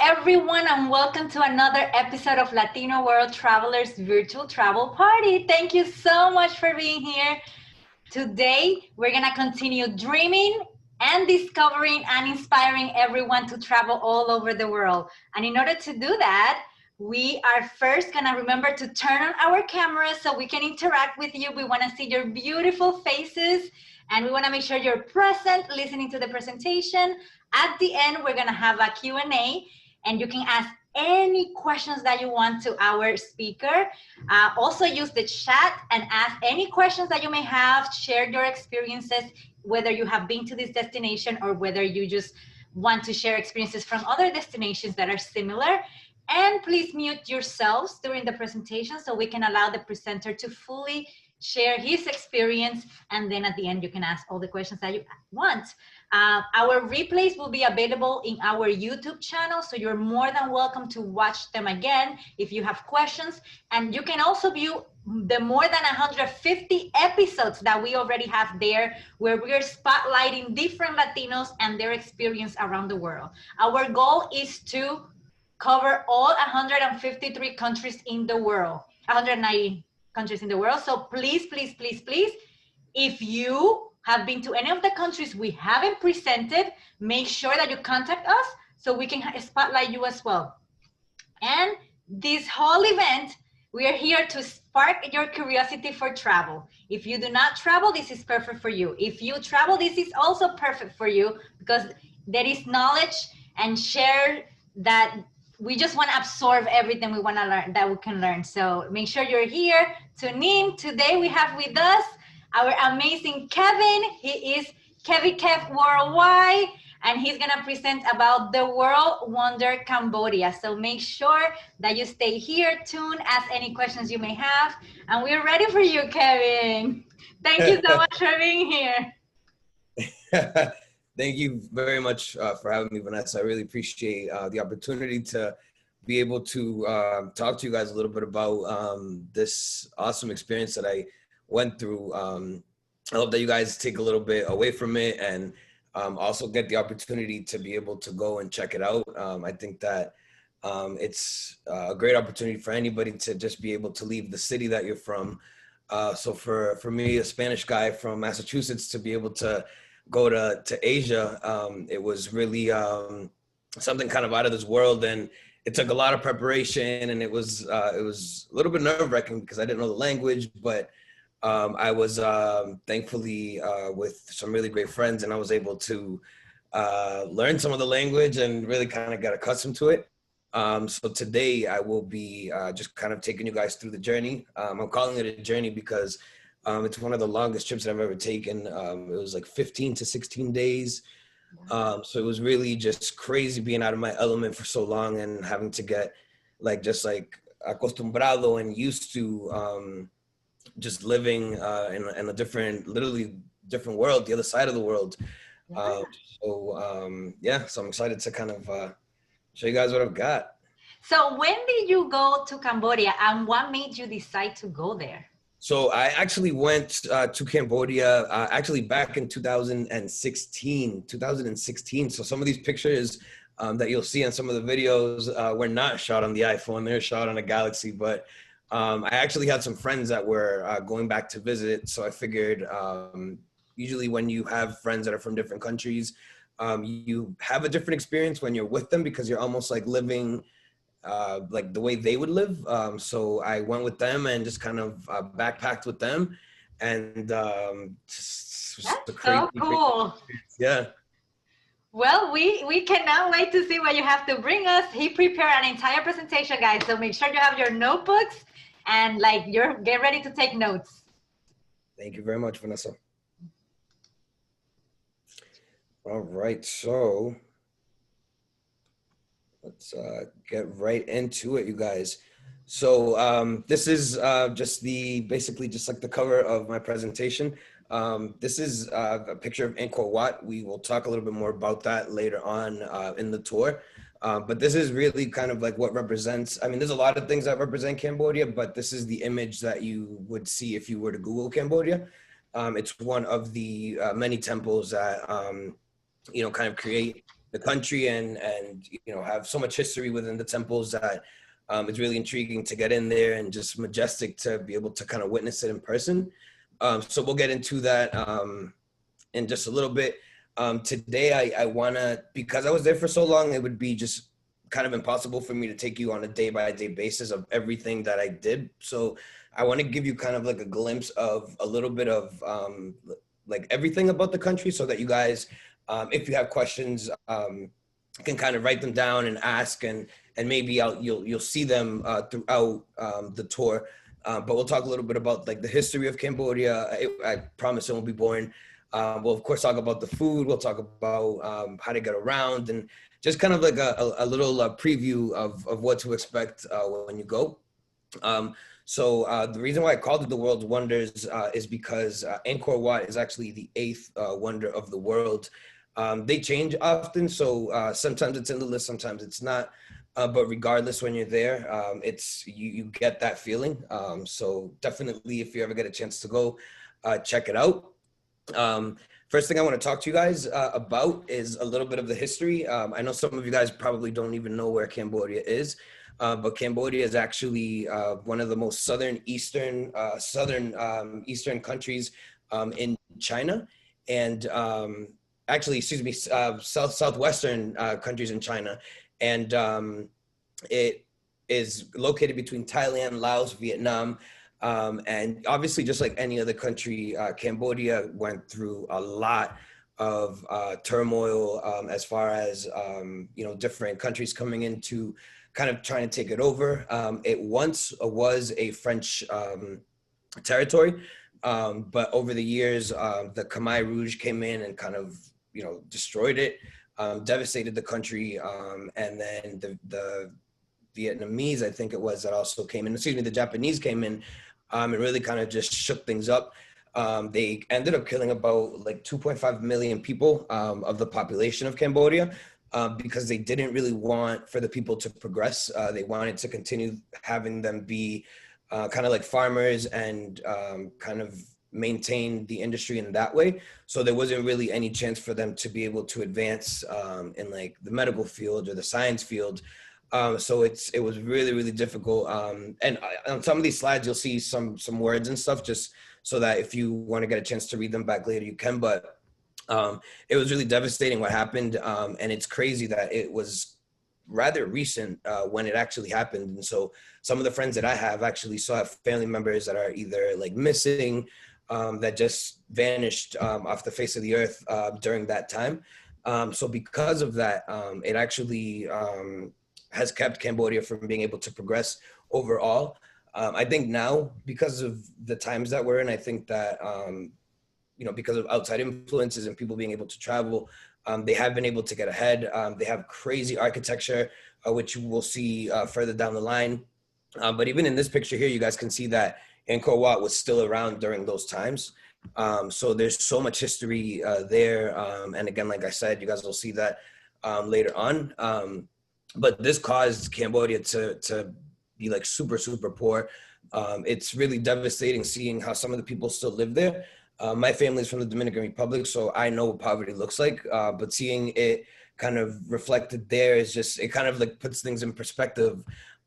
everyone, and welcome to another episode of Latino World Travelers Virtual Travel Party. Thank you so much for being here. Today, we're gonna continue dreaming and discovering and inspiring everyone to travel all over the world. And in order to do that, we are first gonna remember to turn on our cameras so we can interact with you. We wanna see your beautiful faces, and we wanna make sure you're present, listening to the presentation. At the end, we're gonna have a Q&A, and you can ask any questions that you want to our speaker. Also use the chat and ask any questions that you may have, share your experiences, whether you have been to this destination or whether you just want to share experiences from other destinations that are similar. And please mute yourselves during the presentation so we can allow the presenter to fully share his experience, and then at the end you can ask all the questions that you want. Our replays will be available in our YouTube channel, so you're more than welcome to watch them again if you have questions. And you can also view the more than 150 episodes that we already have there, where we are spotlighting different Latinos and their experience around the world. Our goal is to cover all 153 countries in the world, 190 countries in the world. So please, please, please, please, if you have been to any of the countries we haven't presented, make sure that you contact us so we can spotlight you as well. And this whole event, we are here to spark your curiosity for travel. If you do not travel, this is perfect for you. If you travel, this is also perfect for you, because there is knowledge and share that we just want to absorb everything we want to learn, that we can learn. So make sure you're here. Tune in. Today we have with us our amazing Kevin. He is Kevin Kev Worldwide, and he's gonna present about the world wonder Cambodia. So make sure that you stay here, tuned, ask any questions you may have, and we're ready for you, Kevin. Thank you so much for being here. Thank you very much for having me, Vanessa. I really appreciate the opportunity to be able to talk to you guys a little bit about this awesome experience that I went through. I hope that you guys take a little bit away from it, and also get the opportunity to be able to go and check it out. I think that it's a great opportunity for anybody to just be able to leave the city that you're from. So for me, a Spanish guy from Massachusetts, to be able to go to Asia, it was really something kind of out of this world, and it took a lot of preparation, and it was a little bit nerve-wracking because I didn't know the language, but I was thankfully with some really great friends, and I was able to learn some of the language and really kind of get accustomed to it. So today I will be just kind of taking you guys through the journey. I'm calling it a journey because it's one of the longest trips that I've ever taken. It was like 15 to 16 days. So it was really just crazy being out of my element for so long and having to get just acostumbrado and used to just living in a literally different world, the other side of the world. So I'm excited to kind of show you guys what I've got. So when did you go to Cambodia, and what made you decide to go there? So I actually went to Cambodia actually back in 2016. So some of these pictures that you'll see on some of the videos were not shot on the iPhone, they're shot on a Galaxy. But I actually had some friends that were going back to visit. So I figured usually when you have friends that are from different countries, you have a different experience when you're with them, because you're almost like living like the way they would live. So I went with them and just kind of backpacked with them, and that's so cool. Yeah. Well, we cannot wait to see what you have to bring us. He prepared an entire presentation, guys. So make sure you have your notebooks and get ready to take notes. Thank you very much, Vanessa. All right, so let's get right into it, you guys. So this is basically just like the cover of my presentation. This is a picture of Angkor Wat. We will talk a little bit more about that later on in the tour. But this is really kind of like what represents, I mean, there's a lot of things that represent Cambodia, but this is the image that you would see if you were to Google Cambodia. It's one of the many temples that, kind of create the country and have so much history within the temples that it's really intriguing to get in there and just majestic to be able to kind of witness it in person. So we'll get into that in just a little bit. Today, I want to, because I was there for so long, it would be just kind of impossible for me to take you on a day-by-day basis of everything that I did. So I want to give you kind of like a glimpse of a little bit of like everything about the country, so that you guys, if you have questions, can kind of write them down and ask, and maybe you'll see them throughout the tour. But we'll talk a little bit about like the history of Cambodia. I promise it won't be boring. We'll of course talk about the food. We'll talk about how to get around, and just kind of like a little preview of what to expect when you go. So the reason why I called it the World's Wonders is because Angkor Wat is actually the 8th wonder of the world. They change often, so sometimes it's in the list, sometimes it's not. But regardless, when you're there, it's you get that feeling. So definitely, if you ever get a chance to go, check it out. First thing I want to talk to you guys about is a little bit of the history. I know some of you guys probably don't even know where Cambodia is, but Cambodia is actually one of the most southern-eastern countries in China, and actually, excuse me, southwestern countries in China, and it is located between Thailand, Laos, Vietnam. And obviously, just like any other country, Cambodia went through a lot of turmoil as far as, different countries coming into kind of trying to take it over. It once was a French territory, but over the years, the Khmer Rouge came in and kind of, destroyed it, devastated the country. And then the Vietnamese, I think it was, that also came in, the Japanese came in, and really kind of just shook things up. They ended up killing about like 2.5 million people of the population of Cambodia, because they didn't really want for the people to progress. They wanted to continue having them be kind of like farmers and kind of maintain the industry in that way. So there wasn't really any chance for them to be able to advance in like the medical field or the science field. So it was really, really difficult. And on some of these slides, you'll see some words and stuff, just so that if you want to get a chance to read them back later, you can. But it was really devastating what happened. And it's crazy that it was rather recent when it actually happened. And so some of the friends that I have actually still have family members that are either like missing, that just vanished off the face of the earth during that time. So because of that, it actually has kept Cambodia from being able to progress overall. I think now, because of the times that we're in, I think that, because of outside influences and people being able to travel, they have been able to get ahead. They have crazy architecture, which we'll see further down the line. But even in this picture here, you guys can see that Angkor Wat was still around during those times. So there's so much history there. And again, like I said, you guys will see that later on. But this caused Cambodia to be like super, super poor. It's really devastating seeing how some of the people still live there. My family is from the Dominican Republic, so I know what poverty looks like. But seeing it kind of reflected there is just, it kind of like puts things in perspective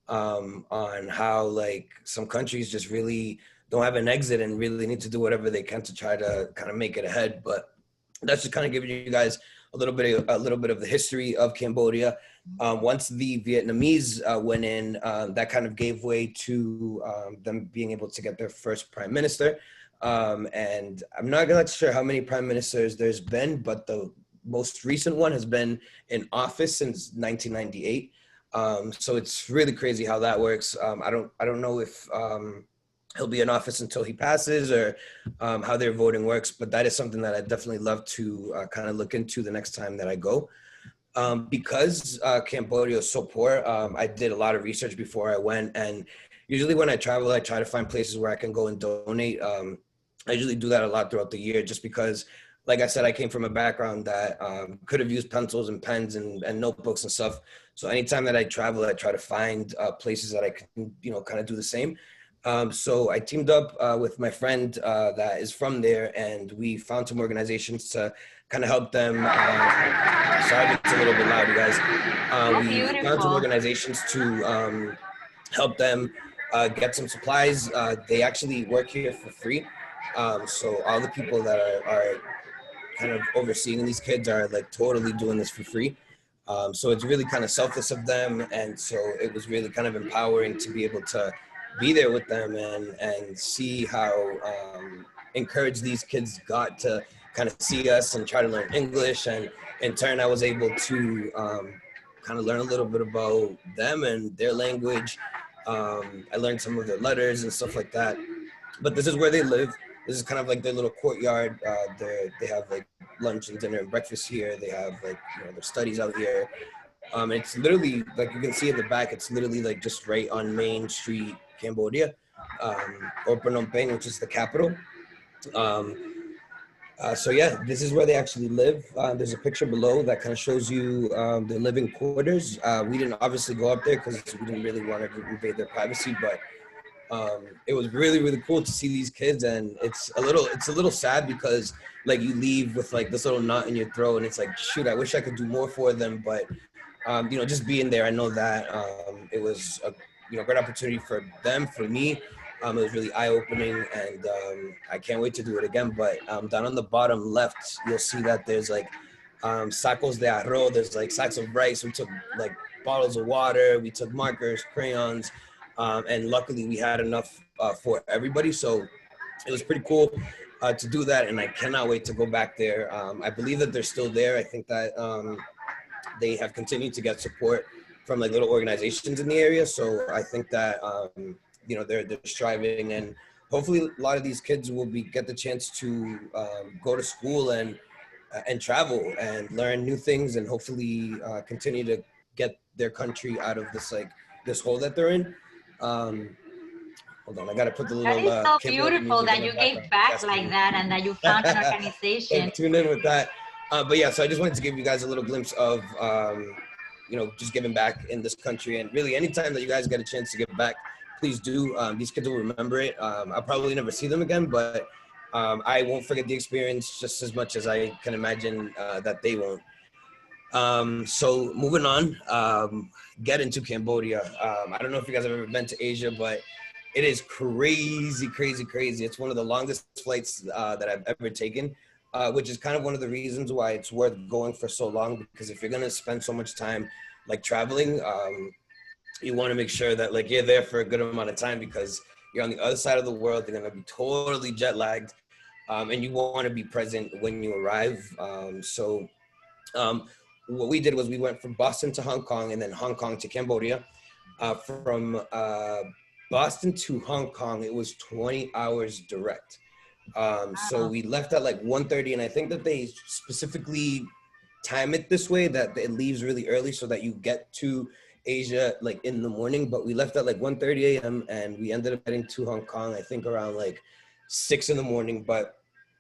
on how like some countries just really don't have an exit and really need to do whatever they can to try to kind of make it ahead. But that's just kind of giving you guys a little bit of the history of Cambodia. Once the Vietnamese went in, that kind of gave way to them being able to get their first prime minister. And I'm not gonna sure how many prime ministers there's been, but the most recent one has been in office since 1998. So it's really crazy how that works. I don't know if he'll be in office until he passes, or how their voting works, but that is something that I'd definitely love to kind of look into the next time that I go. Because Cambodia is so poor, I did a lot of research before I went, and usually when I travel, I try to find places where I can go and donate. I usually do that a lot throughout the year, just because, like I said, I came from a background that could have used pencils and pens and notebooks and stuff. So anytime that I travel, I try to find places that I can, kind of do the same. So I teamed up with my friend that is from there, and we found some organizations to kind of help them. Sorry if it's a little bit loud, you guys. Oh, We found some beautiful. organizations to help them get some supplies. They actually work here for free. So all the people that are kind of overseeing these kids are like totally doing this for free. So it's really kind of selfless of them, and so it was really kind of empowering to be able to be there with them and see how encouraged these kids got to kind of see us and try to learn English, and in turn I was able to kind of learn a little bit about them and their language. I learned some of their letters and stuff like that. But this is where they live. This is kind of like their little courtyard. They have like lunch and dinner and breakfast here. They have like their studies out here. It's literally like you can see in the back. It's literally like just right on Main Street, Cambodia, or Phnom Penh, which is the capital. Um, so yeah, this is where they actually live. There's a picture below that kind of shows you their living quarters. We didn't obviously go up there because we didn't really want to invade their privacy, but it was really cool to see these kids, and it's a little sad because like you leave with like this little knot in your throat, and it's like, shoot, I wish I could do more for them, but just being there, I know that it was a great opportunity for them, for me. It was really eye-opening, and I can't wait to do it again. But down on the bottom left, you'll see that there's like sacos de arroz. There's like sacks of rice. We took like bottles of water. We took markers, crayons, and luckily we had enough for everybody. So it was pretty cool to do that, and I cannot wait to go back there. I believe that they're still there. I think that they have continued to get support from like little organizations in the area. So I think that they're striving, and hopefully a lot of these kids will get the chance to go to school and travel and learn new things, and hopefully continue to get their country out of this hole that they're in. Hold on, I gotta put the That little is so Cambodia beautiful music in that the you background. gave back like that and that you found an organization. Tune in with that. But yeah, so I just wanted to give you guys a little glimpse of, just giving back in this country. And really, anytime that you guys get a chance to give back, please do. These kids will remember it. I'll probably never see them again, but I won't forget the experience just as much as I can imagine that they won't. So moving on, get into Cambodia. I don't know if you guys have ever been to Asia, but it is crazy. It's one of the longest flights that I've ever taken, which is kind of one of the reasons why it's worth going for so long, because if you're going to spend so much time like traveling, you want to make sure that like you're there for a good amount of time, because you're on the other side of the world. You're going to be totally jet lagged, and you want to be present when you arrive. What we did was we went from Boston to Hong Kong, and then Hong Kong to Cambodia. From Boston to Hong Kong, it was 20 hours direct. So we left at like 1:30, and I think that they specifically time it this way that it leaves really early so that you get to Asia like in the morning. But we left at like 1:30 a.m. and we ended up getting to Hong Kong, I think around like 6 in the morning. But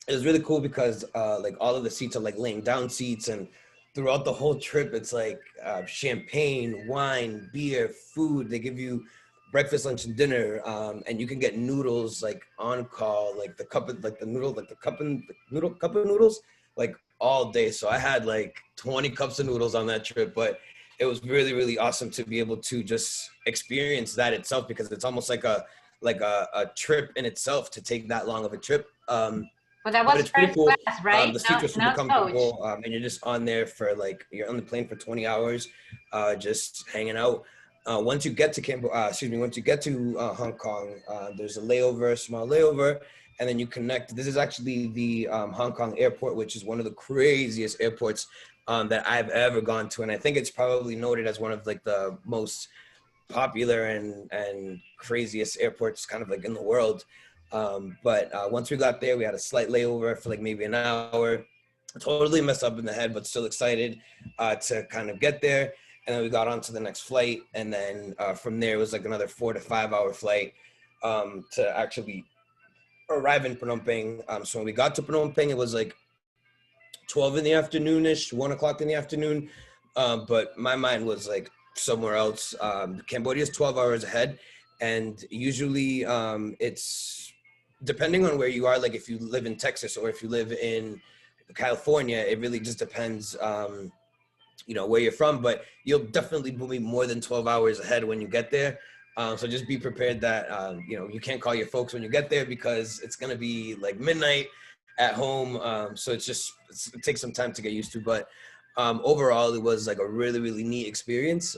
it was really cool because like all of the seats are like laying down seats, and throughout the whole trip it's like champagne, wine, beer, food. They give you breakfast, lunch, and dinner, and you can get noodles like on call, like the cup of like the noodle, like the cup of noodles, like all day. So I had like 20 cups of noodles on that trip, but it was really awesome to be able to just experience that itself, because it's almost like a trip in itself to take that long of a trip. But that But was it's pretty first cool. class, right? The seats are super No coach. comfortable, and you're just on there for like, you're on the plane for 20 hours, just hanging out. Once you get to once you get to Hong Kong, there's a layover, a small layover, and then you connect. This is actually the Hong Kong airport, which is one of the craziest airports that I've ever gone to, and I think it's probably noted as one of like the most popular and craziest airports kind of like in the world. But once we got there, we had a slight layover for like maybe an hour. Totally messed up in the head, but still excited to kind of get there. And then we got on to the next flight. And then from there, it was like another 4 to 5 hour flight to actually arrive in Phnom Penh. So when we got to Phnom Penh, it was like 12 in the afternoon-ish, 1 o'clock in the afternoon. But my mind was like somewhere else. Cambodia is 12 hours ahead. And usually it's depending on where you are. Like if you live in Texas or if you live in California, it really just depends, where you're from, but you'll definitely be more than 12 hours ahead when you get there. So just be prepared that, you can't call your folks when you get there because it's going to be like midnight at home. So it takes some time to get used to, but overall it was like a really, really neat experience.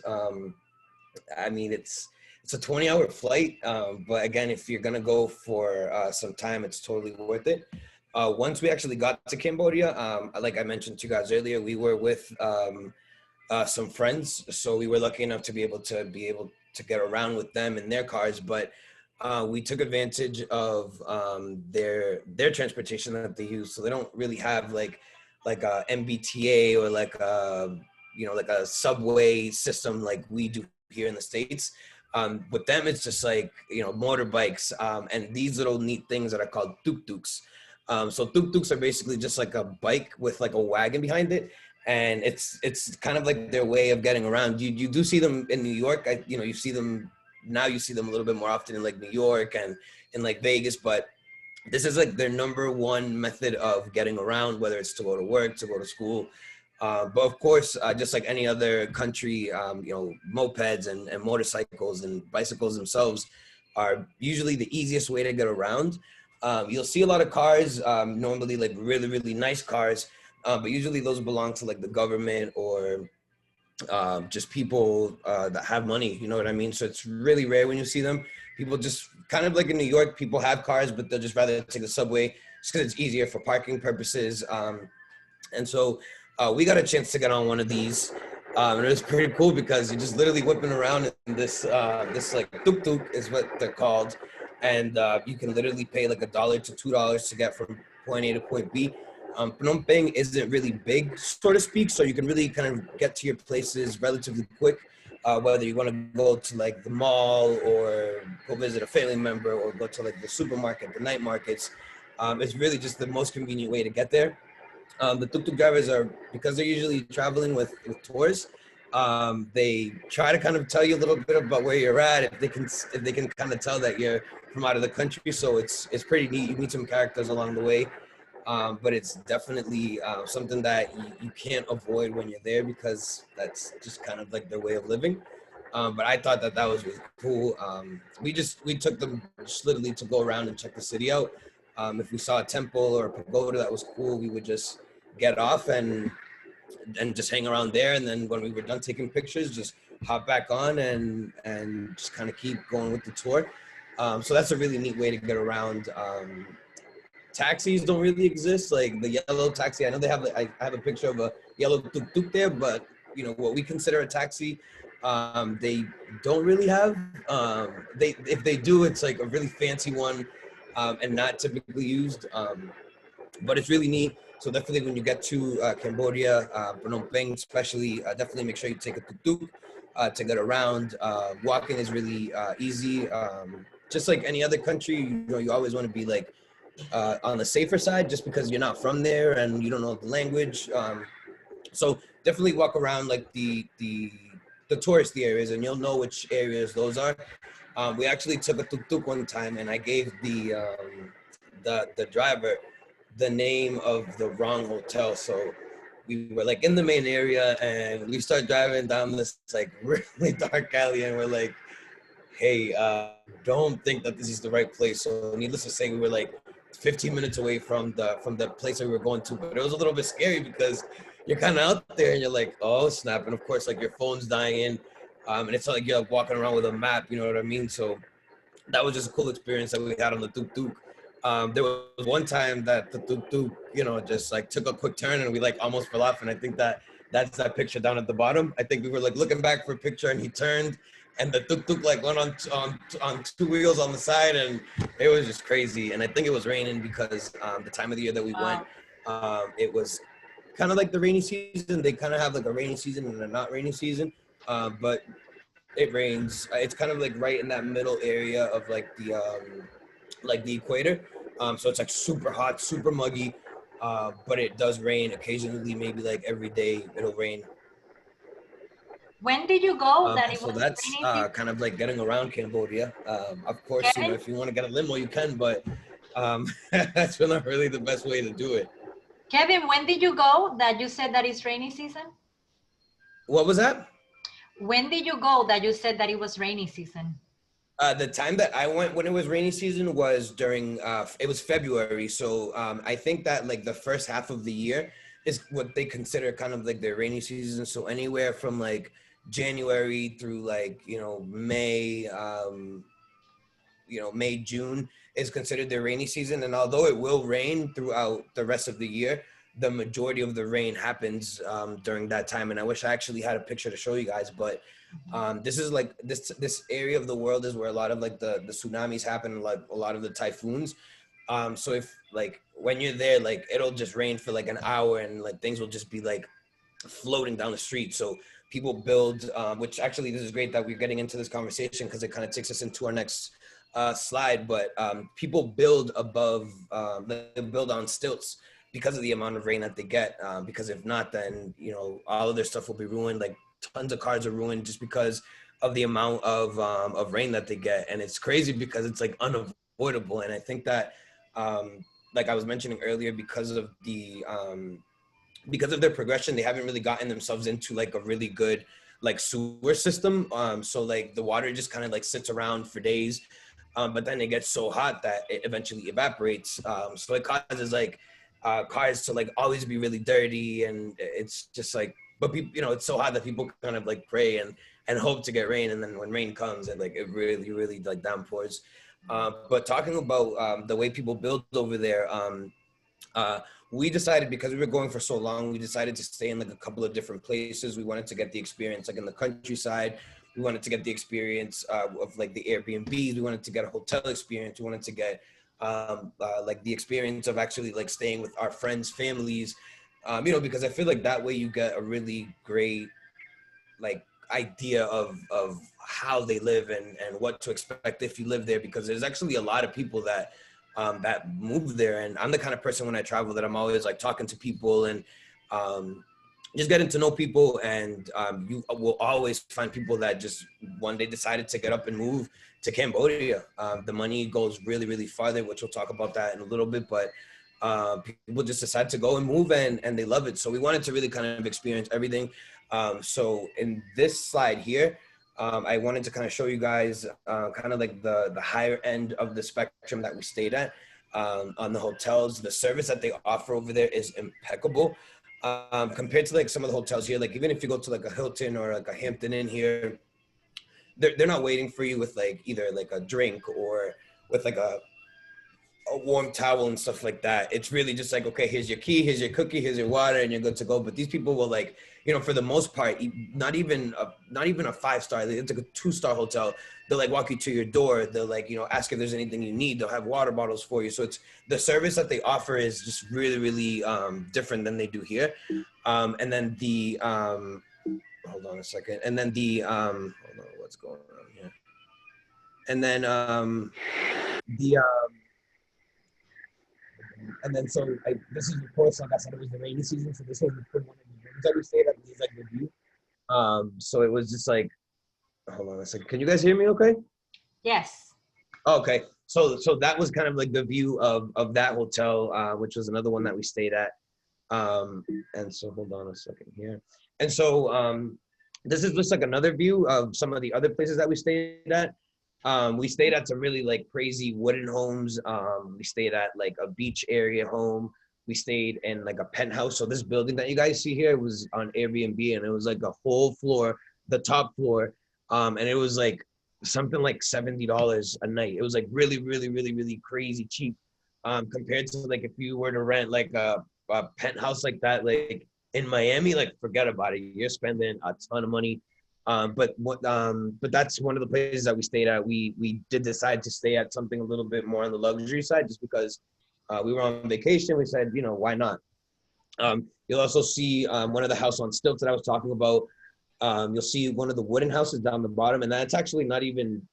I mean, it's a 20-hour flight, but again, if you're gonna go for some time, it's totally worth it. Once we actually got to Cambodia, like I mentioned to you guys earlier, we were with some friends, so we were lucky enough to be able to get around with them in their cars. But we took advantage of their transportation that they use, so they don't really have like a MBTA or like like a subway system like we do here in the States. With them, it's just like, motorbikes and these little neat things that are called tuk-tuks. So tuk-tuks are basically just like a bike with like a wagon behind it. And it's kind of like their way of getting around. You do see them in New York. You see them now. You see them a little bit more often in like New York and in like Vegas. But this is like their number one method of getting around, whether it's to go to work, to go to school. But of course, just like any other country, mopeds and motorcycles and bicycles themselves are usually the easiest way to get around. You'll see a lot of cars, normally like really, really nice cars, but usually those belong to like the government or just people that have money, you know what I mean? So it's really rare when you see them. People just kind of like in New York, people have cars, but they'll just rather take the subway just because it's easier for parking purposes. And so we got a chance to get on one of these. And it was pretty cool because you're just literally whipping around in this like tuk-tuk is what they're called. And you can literally pay like $1 to $2 to get from point A to point B. Phnom Penh isn't really big, so to speak, so you can really kind of get to your places relatively quick, whether you want to go to like the mall or go visit a family member or go to like the supermarket, the night markets. It's really just the most convenient way to get there. The tuk-tuk drivers are, because they're usually traveling with tours, they try to kind of tell you a little bit about where you're at if they can kind of tell that you're from out of the country. So it's pretty neat. You meet some characters along the way. But it's definitely something that you can't avoid when you're there because that's just kind of like their way of living. But I thought that was really cool. We took them just literally to go around and check the city out. If we saw a temple or a pagoda that was cool, we would just get off and just hang around there. And then when we were done taking pictures, just hop back on and just kind of keep going with the tour. So that's a really neat way to get around. Taxis don't really exist, like the yellow taxi. I know they have, I have a picture of a yellow tuk-tuk there, but what we consider a taxi, they don't really have. If they do, it's like a really fancy one, and not typically used. But it's really neat. So definitely when you get to Cambodia, Phnom Penh especially, definitely make sure you take a tuk-tuk to get around. Walking is really easy. Just like any other country, you always want to be like on the safer side, just because you're not from there and you don't know the language. So definitely walk around like the touristy areas, and you'll know which areas those are. We actually took a tuk-tuk one time, and I gave the driver the name of the wrong hotel. So we were like in the main area, and we start driving down this like really dark alley, and we're like, hey, don't think that this is the right place. So needless to say, we were like 15 minutes away from the place that we were going to, but it was a little bit scary because you're kind of out there and you're like, oh snap, and of course like your phone's dying, and it's not like you're like walking around with a map, you know what I mean? So that was just a cool experience that we had on the tuk-tuk. There was one time that the tuk-tuk, just like took a quick turn and we like almost fell off, and I think that's that picture down at the bottom. I think we were like looking back for a picture, and he turned, and the tuk-tuk like went on two wheels on the side, and it was just crazy. And I think it was raining because the time of the year that we went, it was kind of like the rainy season. They kind of have like a rainy season and a not rainy season, but it rains. It's kind of like right in that middle area of like the equator. So it's like super hot, super muggy, but it does rain occasionally, maybe like every day it'll rain. When did you go that it So was that's rainy season? kind of like getting around Cambodia. Of course, Kevin, if you want to get a limo, you can, but that's not really the best way to do it. Kevin, when did you go that you said that it's rainy season? What was that? When did you go that you said that it was rainy season? The time that I went when it was rainy season was during it was February. So I think that like the first half of the year is what they consider kind of like their rainy season. So anywhere from like January through like May, May, June is considered their rainy season. And although it will rain throughout the rest of the year, the majority of the rain happens during that time. And I wish I actually had a picture to show you guys, but this is like this area of the world is where a lot of like the tsunamis happen, like a lot of the typhoons. So if like when you're there, like it'll just rain for like an hour and like things will just be like floating down the street. So people build, which actually this is great that we're getting into this conversation because it kind of takes us into our next slide. But people build above, they build on stilts because of the amount of rain that they get. Because if not, then all of their stuff will be ruined. Like tons of cars are ruined just because of the amount of rain that they get. And it's crazy because it's like unavoidable. And I think that, like I was mentioning earlier, because of their progression, they haven't really gotten themselves into like a really good like sewer system. So like the water just kind of like sits around for days, but then it gets so hot that it eventually evaporates. So it causes like cars to like always be really dirty, and it's just like, but people, it's so hot that people kind of like pray and hope to get rain, and then when rain comes, it really like downpours. But talking about the way people build over there. Uh, we decided, because we were going for so long, we decided to stay in like a couple of different places. We wanted to get the experience like in the countryside. We wanted to get the experience of like the Airbnbs. We wanted to get a hotel experience. We wanted to get like the experience of actually like staying with our friends' families, because I feel like that way you get a really great like idea of how they live and what to expect if you live there, because there's actually a lot of people that move there. And I'm the kind of person when I travel that I'm always like talking to people and just getting to know people. And you will always find people that just one day decided to get up and move to Cambodia. The money goes really, really farther, which we'll talk about that in a little bit. But people just decide to go and move, and they love it. So we wanted to really kind of experience everything. So in this slide here, I wanted to kind of show you guys kind of like the higher end of the spectrum that we stayed at on the hotels. The service that they offer over there is impeccable compared to like some of the hotels here. Like even if you go to like a Hilton or like a Hampton Inn here, they're not waiting for you with like either like a drink or with like a warm towel and stuff like that. It's really just like, okay, here's your key, here's your cookie, here's your water, and you're good to go. But these people will like, for the most part, not even a 5-star, it's like a 2-star hotel. They'll like walk you to your door. They'll like, ask if there's anything you need. They'll have water bottles for you. So it's the service that they offer is just really, really different than they do here. And then the, hold on a second. And then the, hold on, what's going on here? And then and then so this is, of course, like I said, it was the rainy season, so this was the one of the rooms that we stayed at. This is like the view. So it was just like, hold on a second. Can you guys hear me okay? Yes. Okay. So that was kind of like the view of that hotel, which was another one that we stayed at. And so hold on a second here. And so this is just like another view of some of the other places that we stayed at. We stayed at some really like crazy wooden homes. We stayed at like a beach area home. We stayed in like a penthouse. So this building that you guys see here was on Airbnb, and it was like a whole floor, the top floor. And it was like something like $70 a night. It was like really, really, really, really crazy cheap compared to like if you were to rent like a penthouse like that, like in Miami, like forget about it. You're spending a ton of money. But that's one of the places that we stayed at. We did decide to stay at something a little bit more on the luxury side, just because we were on vacation. We said, why not? You'll also see one of the house on stilts that I was talking about. You'll see one of the wooden houses down the bottom, and that's actually not even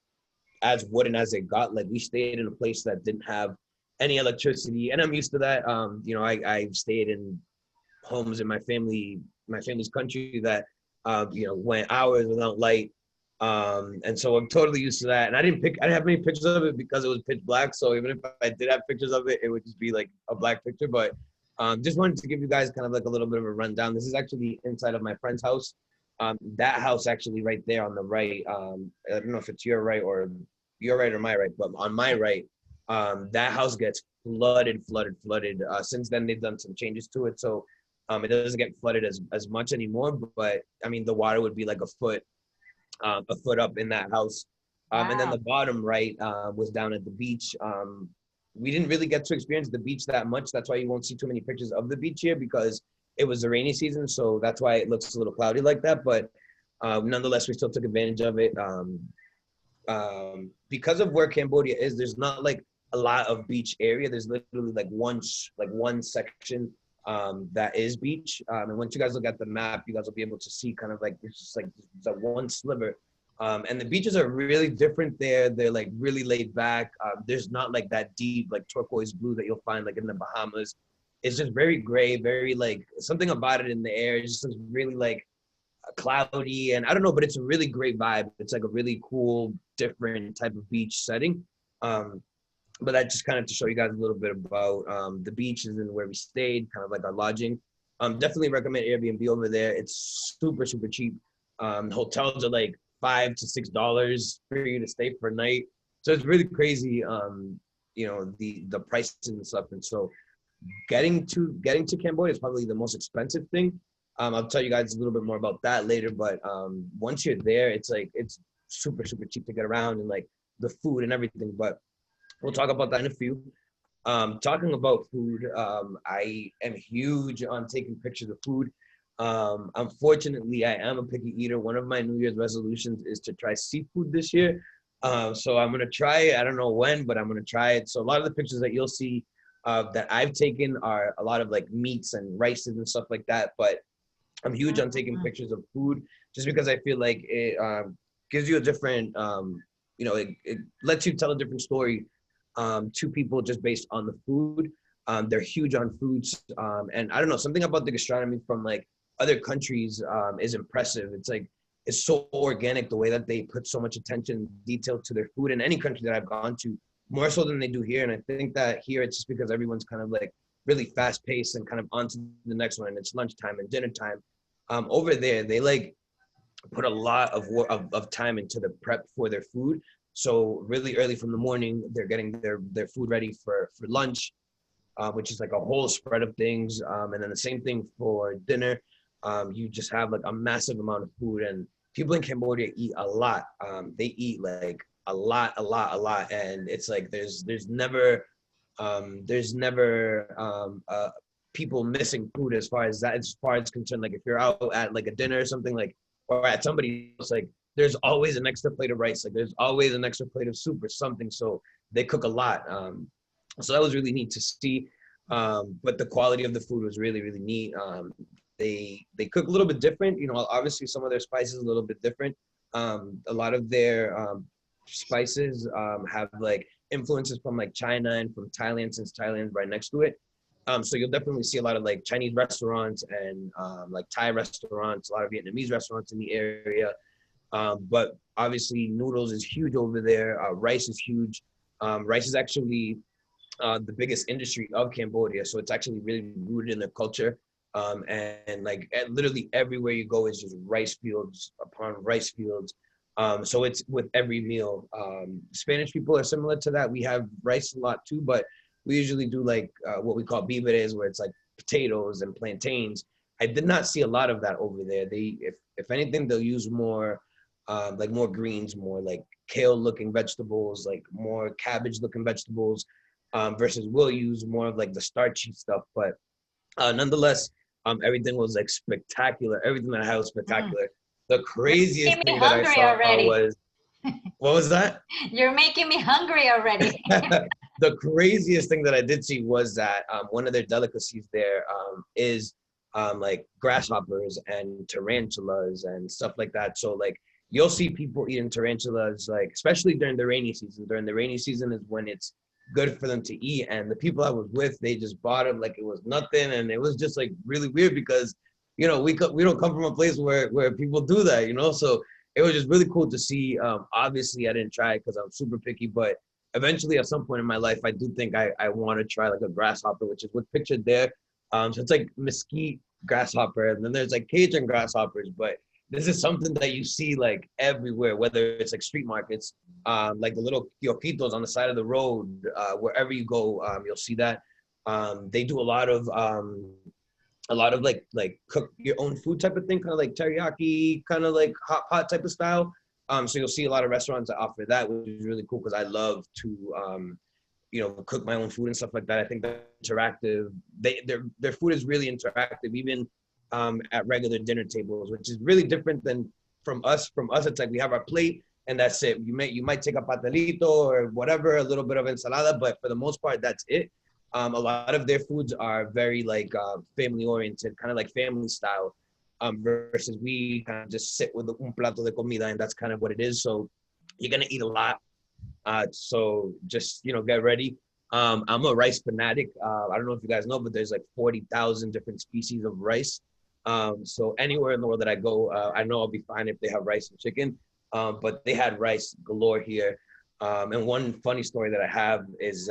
as wooden as it got. Like we stayed in a place that didn't have any electricity, and I'm used to that. I've stayed in homes in my family's country that went hours without light. And so I'm totally used to that. And I didn't have many pictures of it because it was pitch black. So even if I did have pictures of it, it would just be like a black picture. But just wanted to give you guys kind of like a little bit of a rundown. This is actually inside of my friend's house. That house actually right there on the right. I don't know if it's your right or my right, but on my right, that house gets flooded. Since then, they've done some changes to it. So it doesn't get flooded as much anymore. But I mean, the water would be like a foot up in that house. And then Wow. the bottom right was down at the beach. We didn't really get to experience the beach that much. That's why you won't see too many pictures of the beach here, because it was the rainy season. So that's why it looks a little cloudy like that. But nonetheless, we still took advantage of it. Because of where Cambodia is, there's not like a lot of beach area. There's literally like one section that is beach. And once you guys look at the map, you guys will be able to see kind of like it's just like that one sliver. And the beaches are really different there. They're like really laid back. There's not like that deep like turquoise blue that you'll find like in the Bahamas. It's just very gray, very like something about it in the air. It just looks really like cloudy, and I don't know, but it's a really great vibe. It's like a really cool, different type of beach setting. But that just kind of to show you guys a little bit about the beaches and where we stayed, kind of like our lodging. Definitely recommend Airbnb over there. It's super, super cheap. Hotels are like $5 to $6 for you to stay for a night. So it's really crazy, the prices and stuff. And so getting to Cambodia is probably the most expensive thing. I'll tell you guys a little bit more about that later. But once you're there, it's super, super cheap to get around, and like the food and everything. But we'll talk about that in a few. Talking about food, I am huge on taking pictures of food. Unfortunately, I am a picky eater. One of my New Year's resolutions is to try seafood this year. So I'm going to try it. I don't know when, but I'm going to try it. So a lot of the pictures that you'll see that I've taken are a lot of like meats and rices and stuff like that. But I'm huge on taking pictures of food just because I feel like it gives you a different, it lets you tell a different story to people just based on the food. They're huge on foods. And I don't know, something about the gastronomy from like other countries is impressive. It's so organic, the way that they put so much attention and detail to their food in any country that I've gone to, more so than they do here. And I think that here it's just because everyone's kind of like really fast paced and kind of on to the next one. And it's lunchtime and dinner time. Over there, they like put a lot of time into the prep for their food. So really early from the morning, they're getting their food ready for lunch, which is like a whole spread of things. And then the same thing for dinner. You just have like a massive amount of food, and people in Cambodia eat a lot. They eat like a lot. And it's like, there's never people missing food as far as concerned. Like if you're out at like a dinner or something, like, or at somebody else, like there's always an extra plate of rice. Like there's always an extra plate of soup or something. So they cook a lot. So that was really neat to see. But the quality of the food was really, really neat. They cook a little bit different. Obviously some of their spices a little bit different. A lot of their spices have like influences from like China and from Thailand, since Thailand's right next to it. So you'll definitely see a lot of like Chinese restaurants and like Thai restaurants, a lot of Vietnamese restaurants in the area. But obviously noodles is huge over there. Rice is huge. Rice is actually the biggest industry of Cambodia. So it's actually really rooted in their culture. And like literally everywhere you go is just rice fields upon rice fields. So it's with every meal. Spanish people are similar to that. We have rice a lot too, but we usually do like what we call biberes, where it's like potatoes and plantains. I did not see a lot of that over there. If anything, they'll use more like more greens, more like kale-looking vegetables, like more cabbage-looking vegetables, versus we'll use more of like the starchy stuff. But nonetheless, everything was like spectacular. Everything that I had was spectacular. The craziest Making me thing that I hungry saw already. was, what was that? You're making me hungry already. The craziest thing that I did see was that one of their delicacies there is like grasshoppers and tarantulas and stuff like that. So like you'll see people eating tarantulas, like especially during the rainy season. During the rainy season is when it's good for them to eat. And the people I was with, they just bought it like it was nothing. And it was just like really weird because we don't come from a place where people do that, so it was just really cool to see. Obviously I didn't try it because I'm super picky, but eventually at some point in my life I do think I want to try like a grasshopper, which is what's pictured there. So it's like mesquite grasshopper, and then there's like Cajun grasshoppers, but this is something that you see like everywhere, whether it's like street markets, like the little kiosquitos on the side of the road, wherever you go, you'll see that. They do a lot of like cook your own food type of thing, kind of like teriyaki, kind of like hot pot type of style. So you'll see a lot of restaurants that offer that, which is really cool because I love to cook my own food and stuff like that. I think they're interactive. Their food is really interactive, even at regular dinner tables, which is really different than from us. From us, it's like we have our plate and that's it. You might take a pastelito or whatever, a little bit of ensalada, but for the most part, that's it. A lot of their foods are very like family oriented, kind of like family style, versus we kind of just sit with un plato de comida, and that's kind of what it is. So you're gonna eat a lot. So just get ready. I'm a rice fanatic. I don't know if you guys know, but there's like 40,000 different species of rice. So anywhere in the world that I go, I know I'll be fine if they have rice and chicken. But they had rice galore here. And one funny story that I have is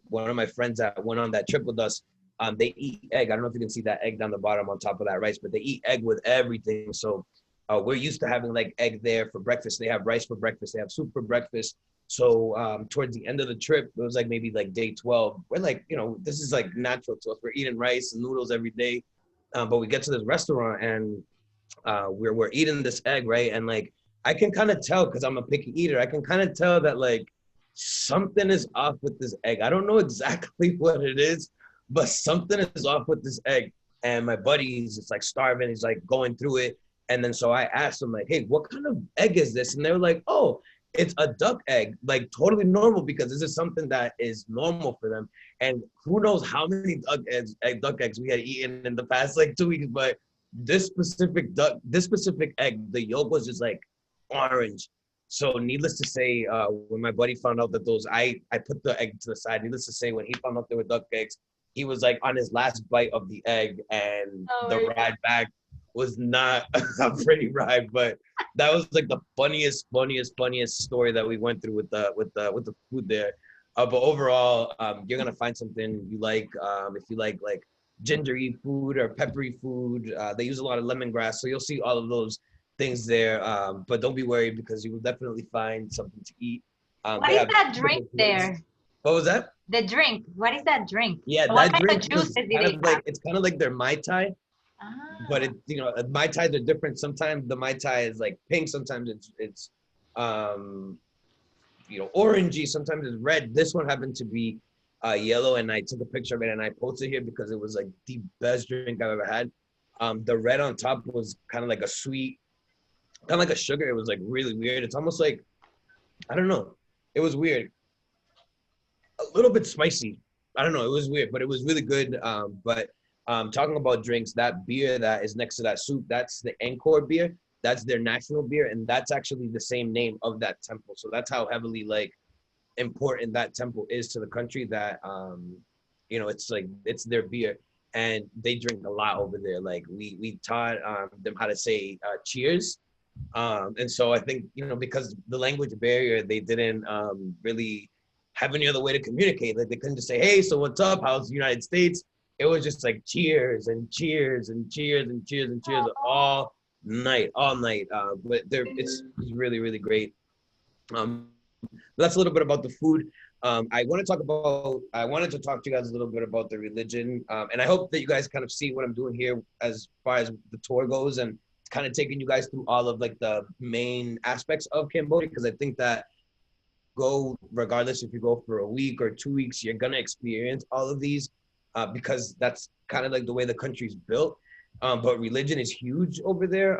one of my friends that went on that trip with us, they eat egg. I don't know if you can see that egg down the bottom on top of that rice, but they eat egg with everything. So we're used to having like egg there for breakfast. They have rice for breakfast. They have soup for breakfast. So towards the end of the trip, it was like maybe like day 12. We're like, this is like natural to us. We're eating rice and noodles every day. But we get to this restaurant and we're eating this egg, right? And like, I can kind of tell because I'm a picky eater. I can kind of tell that like something is off with this egg. I don't know exactly what it is, but something is off with this egg. And my buddy, he's just like starving. He's like going through it. And then so I asked him like, hey, what kind of egg is this? And they were like, oh, it's a duck egg, like totally normal because this is something that is normal for them. And who knows how many duck eggs we had eaten in the past like 2 weeks, but this specific egg, the yolk was just like orange. So needless to say, when my buddy found out that I put the egg to the side. Needless to say, when he found out they were duck eggs, he was like on his last bite of the egg, and the ride back was not a pretty ride. But that was like the funniest story that we went through with the food there. But overall, you're gonna find something you like. If you like gingery food or peppery food, they use a lot of lemongrass, so you'll see all of those things there, but don't be worried because you will definitely find something to eat. What is that drink there? What was that? The drink. What is that drink? Yeah, what that drink kind of juices it's kind of like their Mai Tai, but Mai Tais are different. Sometimes the Mai Tai is like pink, sometimes it's orangey, sometimes it's red. This one happened to be yellow, and I took a picture of it and I posted here because it was like the best drink I've ever had. The red on top was kind of like a sweet, kind of like a sugar. It was like really weird. It's almost like, I don't know. It was weird. A little bit spicy. I don't know. It was weird, but it was really good. But talking about drinks, that beer that is next to that soup, that's the Encore Beer. That's their national beer, and that's actually the same name of that temple. So that's how heavily like important that temple is to the country. That it's like it's their beer, and they drink a lot over there. Like we taught them how to say cheers. And so I think, because the language barrier, they didn't really have any other way to communicate. Like they couldn't just say, hey, so what's up? How's the United States? It was just like cheers and cheers and cheers and cheers and cheers all night. But it's really, really great. That's a little bit about the food. I wanted to talk to you guys a little bit about the religion. And I hope that you guys kind of see what I'm doing here as far as the tour goes, and kind of taking you guys through all of like the main aspects of Cambodia, because I think that go regardless if you go for a week or 2 weeks, you're gonna experience all of these because that's kind of like the way the country's built. But religion is huge over there.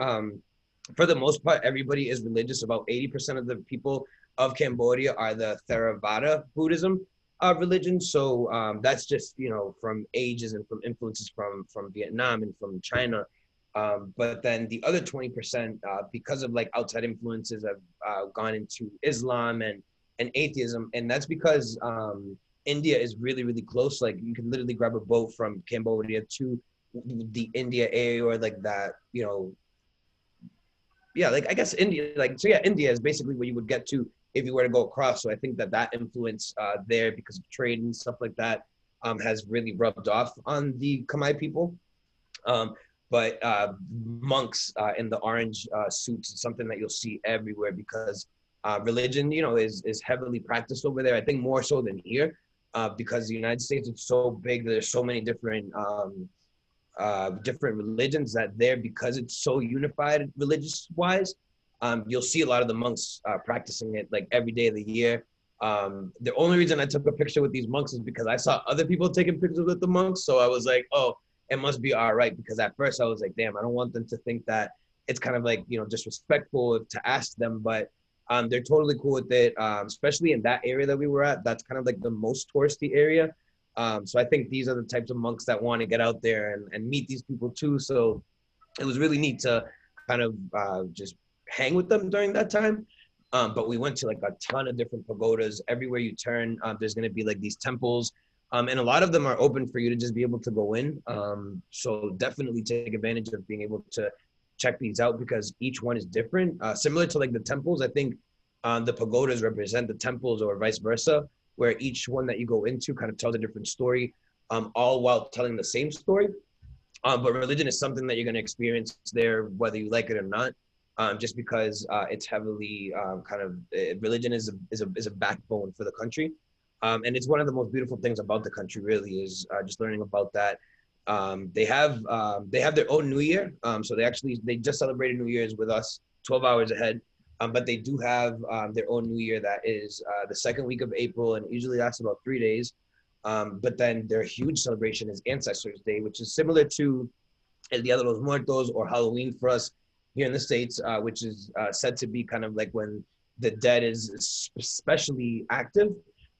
For the most part, everybody is religious. About 80% of the people of Cambodia are the Theravada Buddhism religion. So that's just from ages and from influences from Vietnam and from China. But then the other 20%, because of like outside influences, have gone into Islam and atheism. And that's because India is really, really close. Like you can literally grab a boat from Cambodia to the India area, or like that, you know, yeah, like I guess India, like, so yeah, India is basically where you would get to if you were to go across. So I think that that influence there, because of trade and stuff like that, has really rubbed off on the Khmer people. Um, but monks in the orange suits is something that you'll see everywhere, because religion, you know, is heavily practiced over there. I think more so than here, because the United States is so big. There's so many different religions that there, because it's so unified religious wise, you'll see a lot of the monks practicing it like every day of the year. The only reason I took a picture with these monks is because I saw other people taking pictures with the monks. So I was like, oh, it must be all right. Because at first I was like, damn, I don't want them to think that it's kind of like, you know, disrespectful to ask them, but they're totally cool with it. Especially in that area that we were at, that's kind of like the most touristy area. So I think these are the types of monks that want to get out there and meet these people too. So it was really neat to kind of just hang with them during that time. But we went to like a ton of different pagodas. Everywhere you turn, there's going to be like these temples. And a lot of them are open for you to just be able to go in. So definitely take advantage of being able to check these out, because each one is different. Similar to like the temples, I think the pagodas represent the temples, or vice versa, where each one that you go into kind of tells a different story, all while telling the same story. But religion is something that you're going to experience there, whether you like it or not, just because it's heavily religion is a backbone for the country. And it's one of the most beautiful things about the country, really, is just learning about that. They have their own New Year. So they just celebrated New Year's with us 12 hours ahead. But they do have their own New Year that is the second week of April, and usually lasts about 3 days. But then their huge celebration is Ancestors Day, which is similar to El Dia de los Muertos, or Halloween for us here in the States, which is said to be kind of like when the dead is especially active.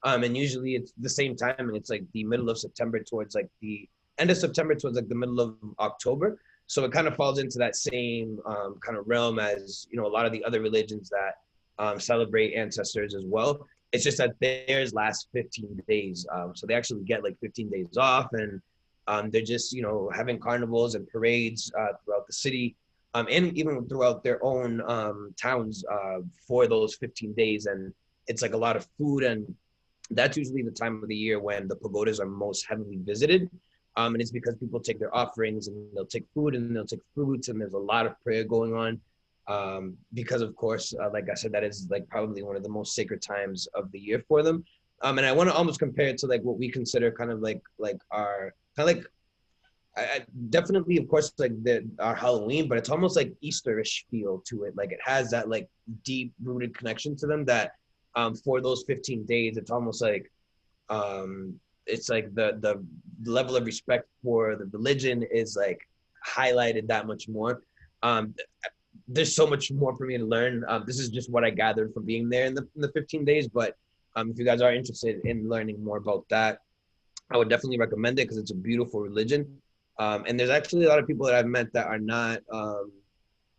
And usually it's the same time, and it's like the middle of September towards like the end of September towards like the middle of October. So it kind of falls into that same kind of realm as, you know, a lot of the other religions that celebrate ancestors as well. It's just that theirs lasts 15 days. So they actually get like 15 days off, and they're just, you know, having carnivals and parades throughout the city, and even throughout their own towns for those 15 days. And it's like a lot of food, and that's usually the time of the year when the pagodas are most heavily visited. And it's because people take their offerings, and they'll take food, and they'll take fruits, and there's a lot of prayer going on. Because of course, like I said, that is like probably one of the most sacred times of the year for them. And I want to almost compare it to like what we consider kind of like our kind of like, I definitely, of course, like our Halloween, but it's almost like Easterish feel to it. Like it has that like deep rooted connection to them that for those 15 days, it's almost like it's like the level of respect for the religion is like highlighted that much more. There's so much more for me to learn. This is just what I gathered from being there in the 15 days. But if you guys are interested in learning more about that, I would definitely recommend it, because it's a beautiful religion. And there's actually a lot of people that I've met that are not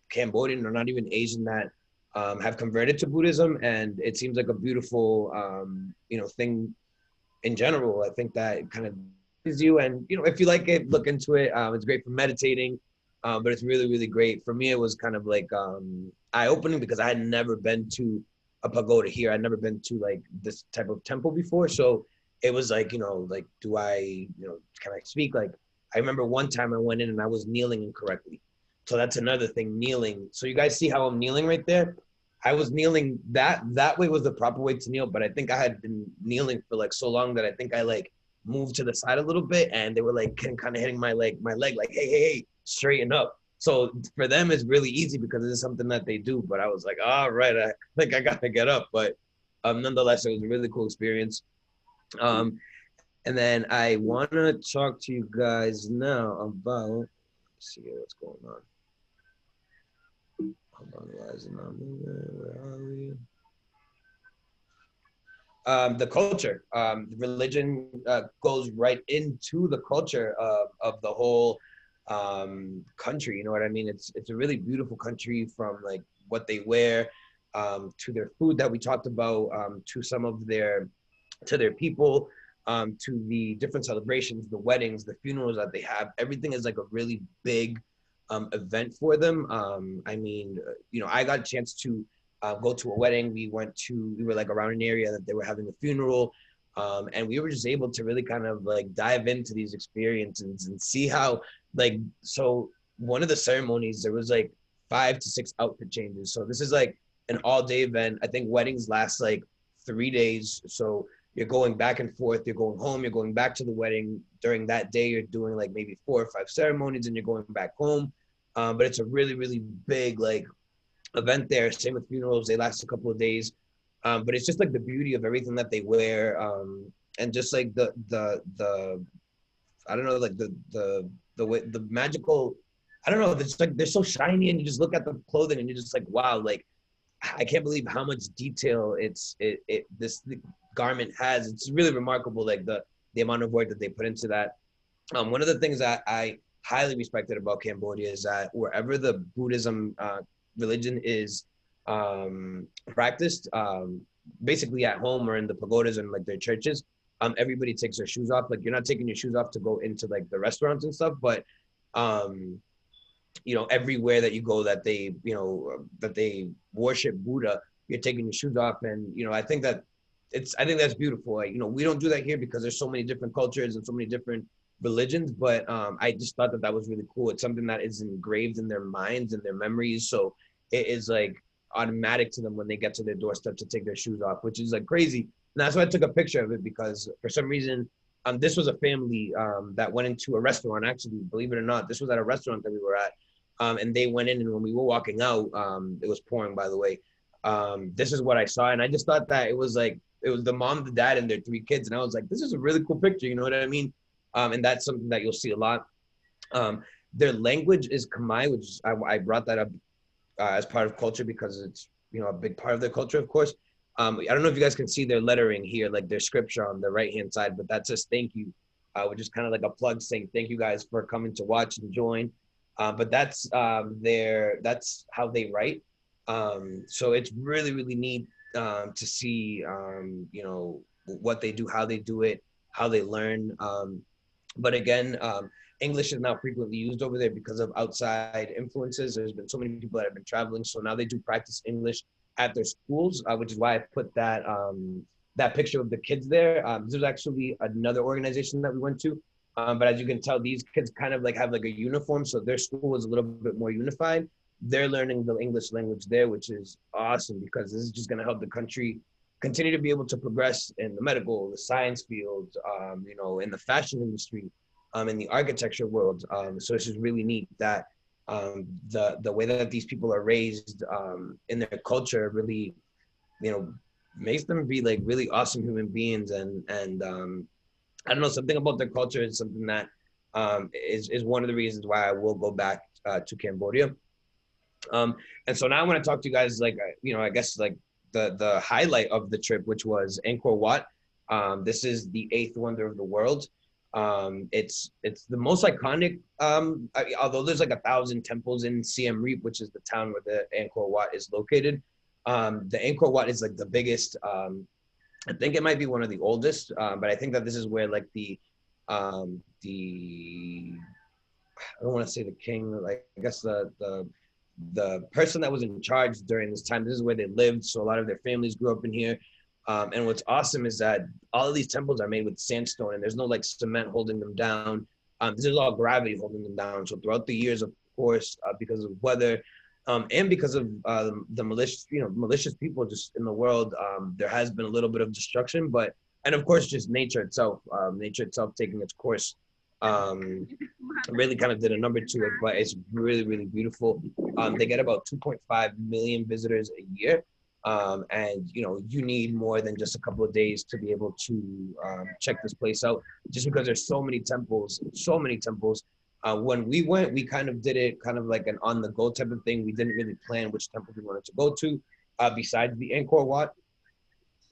Cambodian or not even Asian that have converted to Buddhism. And it seems like a beautiful, you know, thing in general. I think that it kind of is you, and, you know, if you like it, look into it. It's great for meditating, but it's really, really great. For me, it was kind of like eye-opening, because I had never been to a pagoda here. I'd never been to like this type of temple before. So it was like, you know, like, do I, you know, can I speak? Like, I remember one time I went in and I was kneeling incorrectly. So that's another thing, kneeling. So you guys see how I'm kneeling right there? I was kneeling that way was the proper way to kneel, but I think I had been kneeling for like so long that I think I like moved to the side a little bit, and they were like kind of hitting my leg like, hey, straighten up. So for them, it's really easy because it's something that they do. But I was like, all right, I think I got to get up. But nonetheless, it was a really cool experience. And then I want to talk to you guys now about, let's see what's going on. Hold on, guys. Where are we? The culture, religion goes right into the culture of the whole country. You know what I mean? It's a really beautiful country, from like what they wear to their food that we talked about, to some of their people. to the different celebrations, the weddings, the funerals that they have. Everything is like a really big event for them. I mean, you know, I got a chance to go to a wedding. We were like around an area that they were having a funeral. And we were just able to really kind of like dive into these experiences and see how, like, so one of the ceremonies, there was like 5 to 6 outfit changes. So this is like an all-day event. I think weddings last like 3 days. So you're going back and forth, you're going home, you're going back to the wedding. During that day, you're doing like maybe 4 or 5 ceremonies and you're going back home. But it's a really, really big like event there. Same with funerals, they last a couple of days. But it's just like the beauty of everything that they wear, and just like the I don't know, like the way the magical, I don't know, it's like they're so shiny, and you just look at the clothing and you're just like, wow, like I can't believe how much detail this garment has. It's really remarkable, like the amount of work that they put into that. One of the things that I highly respected about Cambodia is that wherever the Buddhism religion is practiced, basically at home or in the pagodas and like their churches, everybody takes their shoes off. Like you're not taking your shoes off to go into like the restaurants and stuff, but you know, everywhere that you go that they, you know, that they worship Buddha, you're taking your shoes off. And, you know, I think that's beautiful. Like, you know, we don't do that here because there's so many different cultures and so many different religions, but I just thought that was really cool. It's something that is engraved in their minds and their memories. So it is like automatic to them when they get to their doorstep to take their shoes off, which is like crazy. And that's why I took a picture of it, because for some reason, this was a family that went into a restaurant. Actually, believe it or not, this was at a restaurant that we were at. And they went in, and when we were walking out, it was pouring, by the way. This is what I saw. And I just thought that it was the mom, the dad, and their 3 kids. And I was like, this is a really cool picture. You know what I mean? And that's something that you'll see a lot. Their language is Khmer, which I brought that up as part of culture because it's, you know, a big part of their culture, of course. I don't know if you guys can see their lettering here, like their scripture on the right-hand side, but that says thank you, which is kind of like a plug saying thank you guys for coming to watch and join. But that's how they write. So it's really, really neat to see, you know, what they do, how they do it, how they learn. But again, English is now frequently used over there because of outside influences. There's been so many people that have been traveling, so now they do practice English at their schools, which is why I put that that picture of the kids there. This was actually another organization that we went to, but as you can tell, these kids kind of like have like a uniform, so their school is a little bit more unified. They're learning the English language there, which is awesome because this is just going to help the country continue to be able to progress in the medical, the science field, you know, in the fashion industry, in the architecture world. So it's just really neat that the way that these people are raised in their culture really, you know, makes them be like really awesome human beings. And I don't know, something about their culture is something that is one of the reasons why I will go back to Cambodia. And so now I want to talk to you guys, like, you know, I guess like the highlight of the trip, which was Angkor Wat. This is the 8th wonder of the world. It's the most iconic, although there's like 1,000 temples in Siem Reap, which is the town where the Angkor Wat is located. The Angkor Wat is like the biggest. I think it might be one of the oldest, but I think that this is where like I don't want to say the king, like I guess the person that was in charge during this time, this is where they lived. So a lot of their families grew up in here. And what's awesome is that all of these temples are made with sandstone, and there's no like cement holding them down. This is all gravity holding them down. So throughout the years, of course, because of weather, and because of the malicious people just in the world, there has been a little bit of destruction, and of course, just nature itself taking its course, really kind of did a number to it, but it's really, really beautiful. They get about 2.5 million visitors a year. And you know, you need more than just a couple of days to be able to check this place out, just because there's so many temples. When we went, we kind of did it kind of like an on-the-go type of thing. We didn't really plan which temple we wanted to go to, besides the Angkor Wat.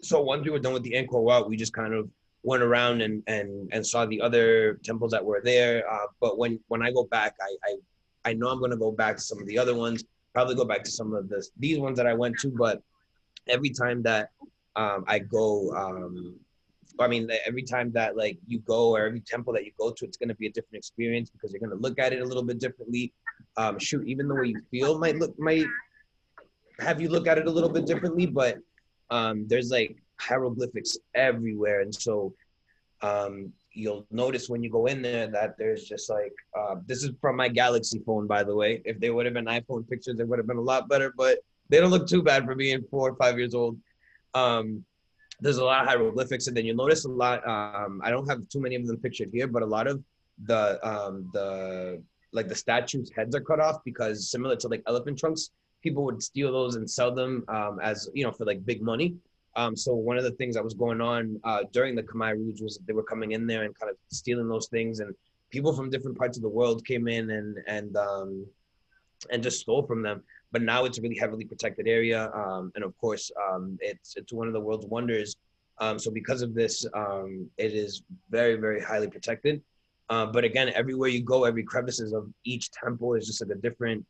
So once we were done with the Angkor Wat, we just kind of went around and saw the other temples that were there. But when I go back, I know I'm going to go back to some of the other ones, probably go back to some of these ones that I went to. But every time that I go I mean, every time that like you go, or every temple that you go to, it's going to be a different experience because you're going to look at it a little bit differently. Shoot, even the way you feel might have you look at it a little bit differently, but there's like hieroglyphics everywhere. And so you'll notice when you go in there that there's just like, this is from my Galaxy phone, by the way. If they would have been iPhone pictures, it would have been a lot better, but they don't look too bad for being 4 or 5 years old. There's a lot of hieroglyphics, and then you'll notice a lot. I don't have too many of them pictured here, but a lot of the like the statues' heads are cut off because, similar to like elephant trunks, people would steal those and sell them as, you know, for like big money. So one of the things that was going on during the Khmer Rouge was they were coming in there and kind of stealing those things, and people from different parts of the world came in and just stole from them. But now it's a really heavily protected area, and of course, it's one of the world's wonders. So because of this, it is very, very highly protected. But again, everywhere you go, every crevices of each temple is just like a different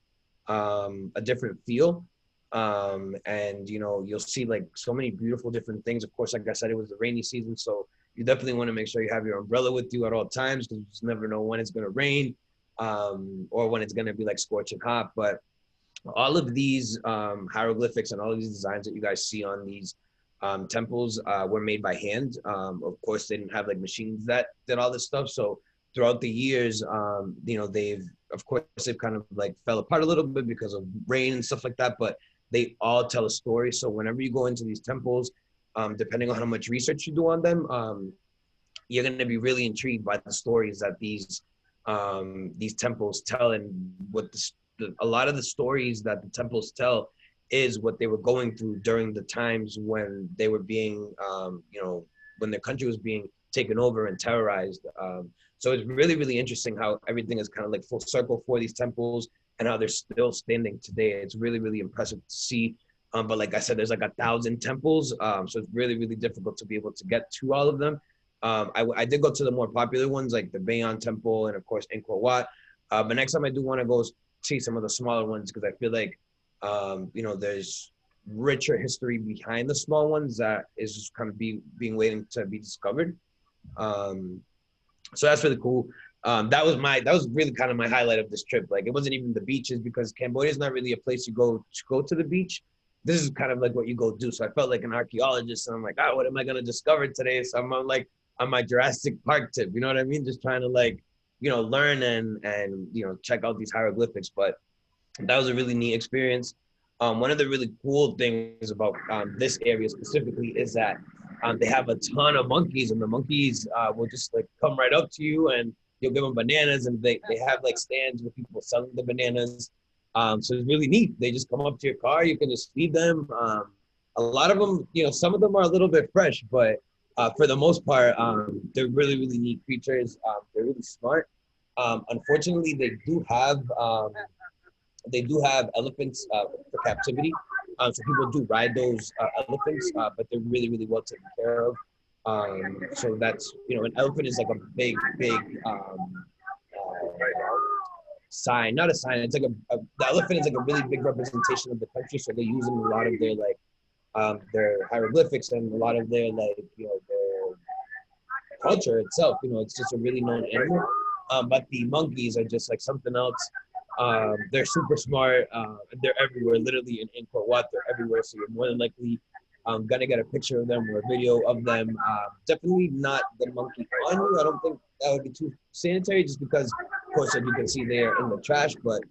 feel. And you know, you'll see like so many beautiful different things. Of course, like I said, it was the rainy season, so you definitely want to make sure you have your umbrella with you at all times, because you just never know when it's going to rain, or when it's going to be like scorching hot. But all of these hieroglyphics and all of these designs that you guys see on these temples were made by hand. Of course, they didn't have like machines that did all this stuff. So throughout the years, you know, they've kind of like fell apart a little bit because of rain and stuff like that, but they all tell a story. So whenever you go into these temples, depending on how much research you do on them, you're going to be really intrigued by the stories that these temples tell. And what a lot of the stories that the temples tell is what they were going through during the times when they were being, you know, when their country was being taken over and terrorized. So it's really, really interesting how everything is kind of like full circle for these temples and how they're still standing today. It's really, really impressive to see. But like I said, there's like 1,000 temples. So it's really, really difficult to be able to get to all of them. I did go to the more popular ones, like the Bayon Temple and of course Angkor Wat. But next time I do want to go see some of the smaller ones, because I feel like, you know, there's richer history behind the small ones that is just kind of being waiting to be discovered. So that's really cool. That was really kind of my highlight of this trip. Like, it wasn't even the beaches, because Cambodia is not really a place you go to the beach. This is kind of like what you go do. So I felt like an archaeologist, and I'm like, what am I gonna discover today? So I'm on my Jurassic Park tip, you know what I mean? Just trying to like, you know, learn and you know, check out these hieroglyphics. But that was a really neat experience. One of the really cool things about this area specifically is that they have a ton of monkeys, and the monkeys will just like come right up to you, and you'll give them bananas, and they have like stands with people selling the bananas. So it's really neat. They just come up to your car, you can just feed them. A lot of them, you know, some of them are a little bit fresh, but for the most part, they're really, really neat creatures. They're really smart. Unfortunately, they do have elephants for captivity. So people do ride those elephants, but they're really, really well taken care of. So that's, you know, an elephant is like a big, big sign, not a sign. It's like the elephant is like a really big representation of the country. So they use them in a lot of their hieroglyphics and a lot of their like, you know, their culture itself. You know, it's just a really known animal. But the monkeys are just like something else. They're super smart. They're everywhere, literally in Angkor Wat. They're everywhere. So you're more than likely gonna get a picture of them or a video of them. Definitely not the monkey on you. I don't think that would be too sanitary, just because, of course, as you can see, they are in the trash. But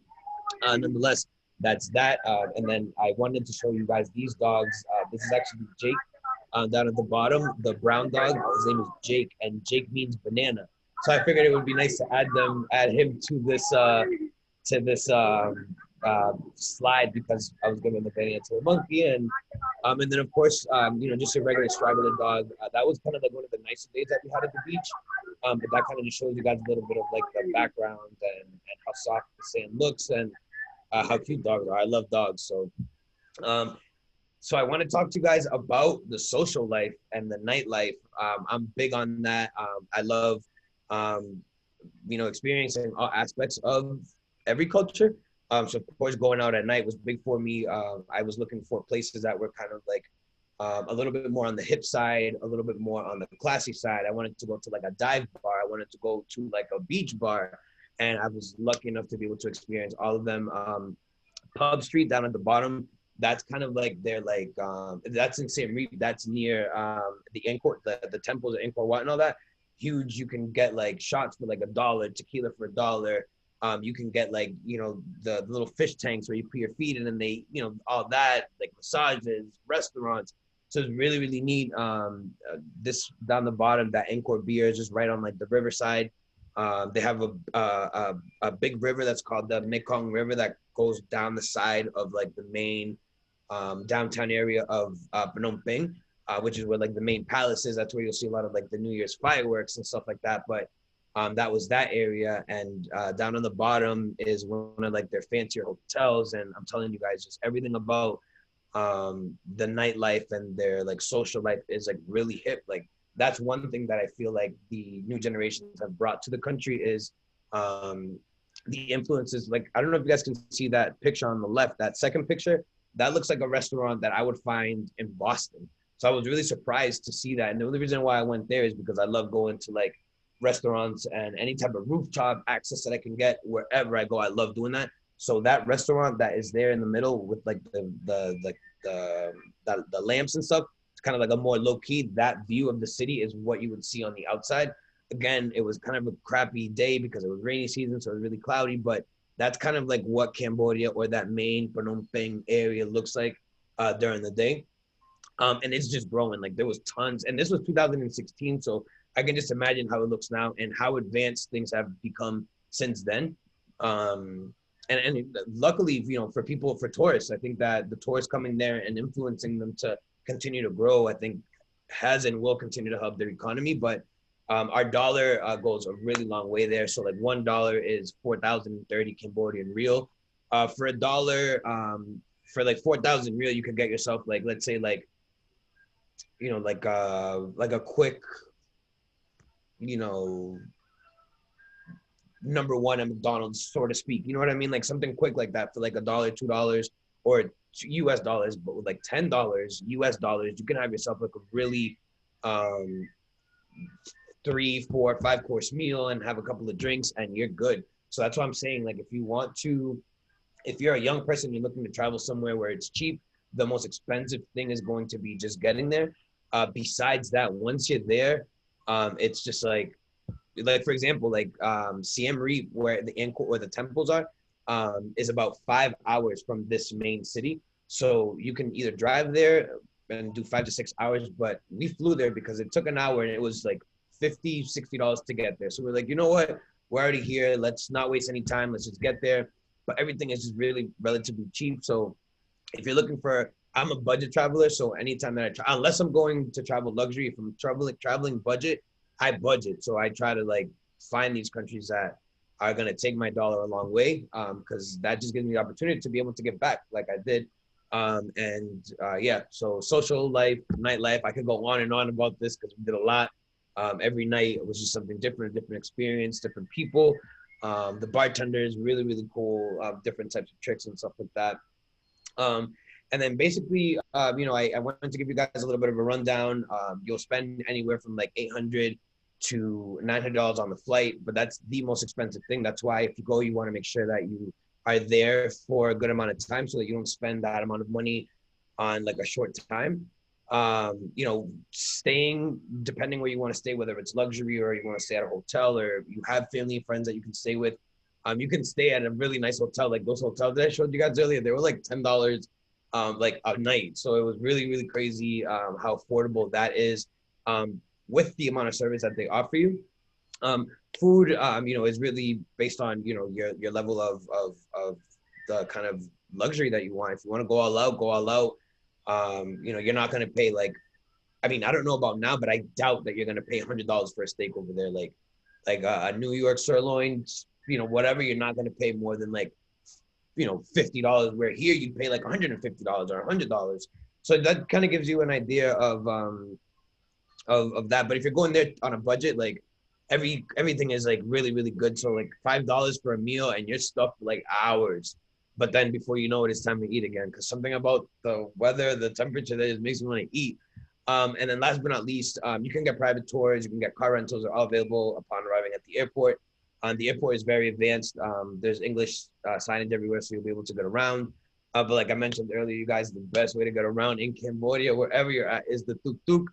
nonetheless, that's that. And then I wanted to show you guys these dogs. This is actually Jake down at the bottom, the brown dog. His name is Jake, and Jake means banana. So I figured it would be nice to add him to this slide, because I was giving the banana to a monkey. And then of course, you know, just a regular straggler dog. That was kind of like one of the nicer days that we had at the beach. But that kind of just shows you guys a little bit of like the background and how soft the sand looks, and how cute dogs are. I love dogs. So so I want to talk to you guys about the social life and the nightlife. I'm big on that. I love you know, experiencing all aspects of every culture. So of course, going out at night was big for me. I was looking for places that were kind of like a little bit more on the hip side, a little bit more on the classy side. I wanted to go to like a dive bar. I wanted to go to like a beach bar. And I was lucky enough to be able to experience all of them. Pub Street down at the bottom, that's kind of like they're like that's in Siem Reap. That's near the Angkor, the temples of Angkor Wat and all that. Huge. You can get like shots for like $1, tequila for $1. You can get like, you know, the little fish tanks where you put your feet in and they, you know, all that, like massages, restaurants. So it's really, really neat. This down the bottom, that Encore Beer is just right on like the riverside. They have a big river that's called the Mekong River that goes down the side of like the main downtown area of Phnom Penh, which is where like the main palace is. That's where you'll see a lot of like the New Year's fireworks and stuff like that. But that was that area. And down on the bottom is one of like their fancier hotels. And I'm telling you guys, just everything about the nightlife and their like social life is like really hip. Like that's one thing that I feel like the new generations have brought to the country is the influences. Like, I don't know if you guys can see that picture on the left, that second picture, that looks like a restaurant that I would find in Boston. So I was really surprised to see that. And the only reason why I went there is because I love going to like restaurants and any type of rooftop access that I can get wherever I go. I love doing that. So that restaurant that is there in the middle with like the lamps and stuff, it's kind of like a more low key. That view of the city is what you would see on the outside. Again, it was kind of a crappy day because it was rainy season, so it was really cloudy. But that's kind of like what Cambodia or that main Phnom Penh area looks like during the day. And it's just growing. Like there was tons, and this was 2016, so I can just imagine how it looks now and how advanced things have become since then. And luckily, you know, for people, for tourists, I think that the tourists coming there and influencing them to continue to grow, I think has and will continue to help their economy. But our dollar goes a really long way there. So like $1 is 4,030 Cambodian real. For $1, for like 4,000 real, you could get yourself like, let's say like, you know, like a quick, you know, number one at McDonald's, so to speak. You know what I mean? Like something quick like that for like $1, $2, or US dollars, but with like $10 US dollars, you can have yourself like a really 3, 4, 5 course meal and have a couple of drinks and you're good. So that's what I'm saying. Like if you want to, if you're a young person, you're looking to travel somewhere where it's cheap, the most expensive thing is going to be just getting there. Besides that, once you're there, it's just like for example, like Siem Reap, where the Angkor or the temples are, is about 5 hours from this main city. So you can either drive there and do 5 to 6 hours, but we flew there because it took an hour and it was like $50, $60 to get there. So we're like, you know what? We're already here. Let's not waste any time. Let's just get there. But everything is just really relatively cheap. So if you're looking for, I'm a budget traveler. So anytime that unless I'm going to travel luxury, if I'm traveling budget, I budget. So I try to like find these countries that are going to take my dollar a long way, because that just gives me the opportunity to be able to give back like I did. Yeah, so social life, nightlife, I could go on and on about this because we did a lot. Every night it was just something different, different experience, different people. The bartenders, really, really cool, different types of tricks and stuff like that. And then basically, you know, I wanted to give you guys a little bit of a rundown. You'll spend anywhere from like $800 to $900 on the flight, but that's the most expensive thing. That's why if you go, you want to make sure that you are there for a good amount of time so that you don't spend that amount of money on like a short time. You know, staying, depending where you want to stay, whether it's luxury or you want to stay at a hotel or you have family and friends that you can stay with, you can stay at a really nice hotel. Like those hotels that I showed you guys earlier, they were like $10 like a night. So it was really, really crazy how affordable that is with the amount of service that they offer you. Food, you know, is really based on, you know, your level of the kind of luxury that you want. If you want to go all out, go all out. You know, you're not going to pay like, I mean, I don't know about now, but I doubt that you're going to pay $100 for a steak over there. Like a New York sirloin, you know, whatever, you're not going to pay more than like, you know, $50, where here you'd pay like $150 or $100. So that kind of gives you an idea of that. But if you're going there on a budget, like everything is like really, really good. So like $5 for a meal and you're stuffed for like hours. but then before you know it, it's time to eat again. Because something about the weather, the temperature there just makes me want to eat. And then last but not least, you can get private tours, you can get car rentals, are all available upon arriving at the airport. The airport is very advanced. There's English signage everywhere, so you'll be able to get around. But like I mentioned earlier, you guys, the best way to get around in Cambodia, wherever you're at, is the tuk-tuk.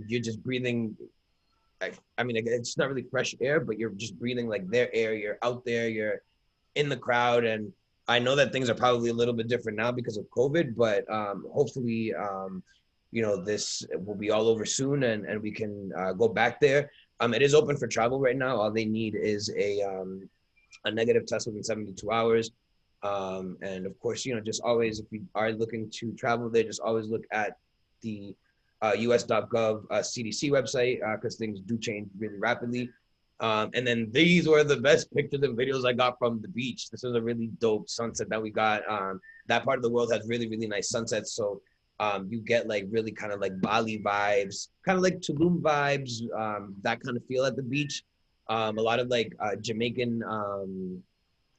You're just breathing, I mean, it's not really fresh air, but you're just breathing like their air. You're out there, you're in the crowd. And I know that things are probably a little bit different now because of COVID, but hopefully, this will be all over soon and we can go back there. It is open for travel right now. All they need is a negative test within 72 hours. And of course, just always, if you are looking to travel there, just always look at the us.gov CDC website because things do change really rapidly. And then these were the best pictures and videos I got from the beach. This was a really dope sunset that we got. That part of the world has really, really nice sunsets. So you get like really kind of like Bali vibes, kind of like Tulum vibes, that kind of feel at the beach. A lot of like Jamaican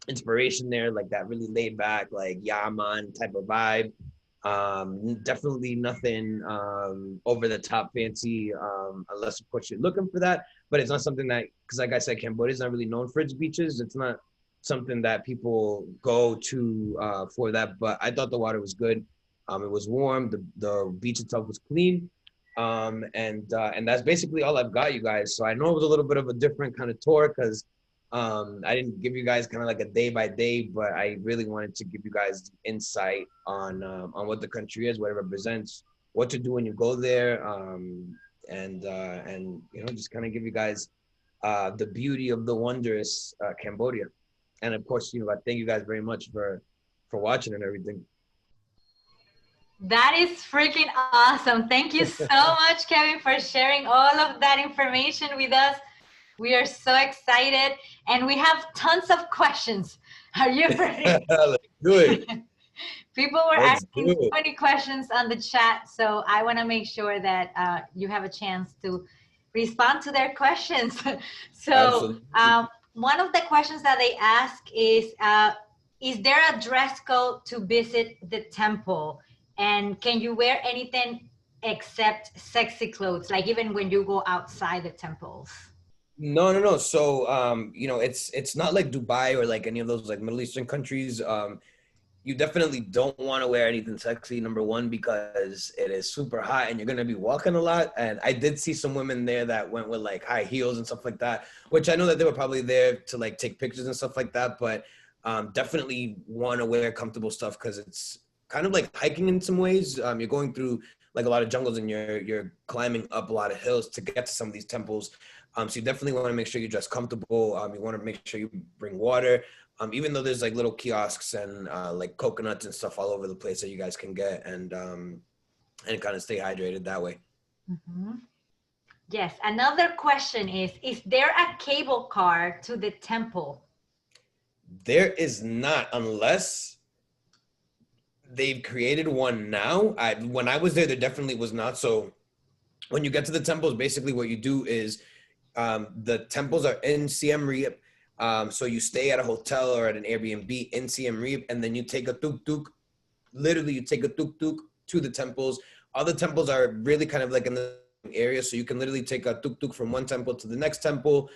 inspiration there, like that really laid back, like Yaman type of vibe. Definitely nothing over the top fancy, unless of course you're looking for that. But it's not something that, because like I said, Cambodia is not really known for its beaches. It's not something that people go to for that. But I thought the water was good. It was warm. The beach itself was clean. And that's basically all I've got, you guys. So I know it was a little bit of a different kind of tour because I didn't give you guys kind of like a day by day, but I really wanted to give you guys insight on what the country is, what it represents, what to do when you go there, and just kind of give you guys the beauty of the wondrous Cambodia. And of course, I thank you guys very much for watching and everything. That is freaking awesome. Thank you so much, Kevin, for sharing all of that information with us. We are so excited and we have tons of questions. Are you ready? Let's do it. People were asking so many questions on the chat, so I want to make sure that you have a chance to respond to their questions. So one of the questions that they ask is there a dress code to visit the temple? And can you wear anything except sexy clothes, like even when you go outside the temples? No. So, it's not like Dubai or like any of those like Middle Eastern countries. You definitely don't want to wear anything sexy, number one, because it is super hot and you're going to be walking a lot. And I did see some women there that went with like high heels and stuff like that, which I know that they were probably there to like take pictures and stuff like that. But definitely want to wear comfortable stuff because it's kind of like hiking in some ways. You're going through like a lot of jungles and you're climbing up a lot of hills to get to some of these temples. So you definitely want to make sure you dress comfortable. You want to make sure you bring water. Even though there's like little kiosks and like coconuts and stuff all over the place that you guys can get and kind of stay hydrated that way. Mm-hmm. Yes. Another question is there a cable car to the temple? There is not, unless they've created one now. When I was there definitely was not. So when you get to the temples, basically what you do is the temples are in Siem Reap. So you stay at a hotel or at an Airbnb in Siem Reap, and then you take a tuk-tuk. Literally, you take a tuk-tuk to the temples. All the temples are really kind of like in the area, so you can literally take a tuk-tuk from one temple to the next temple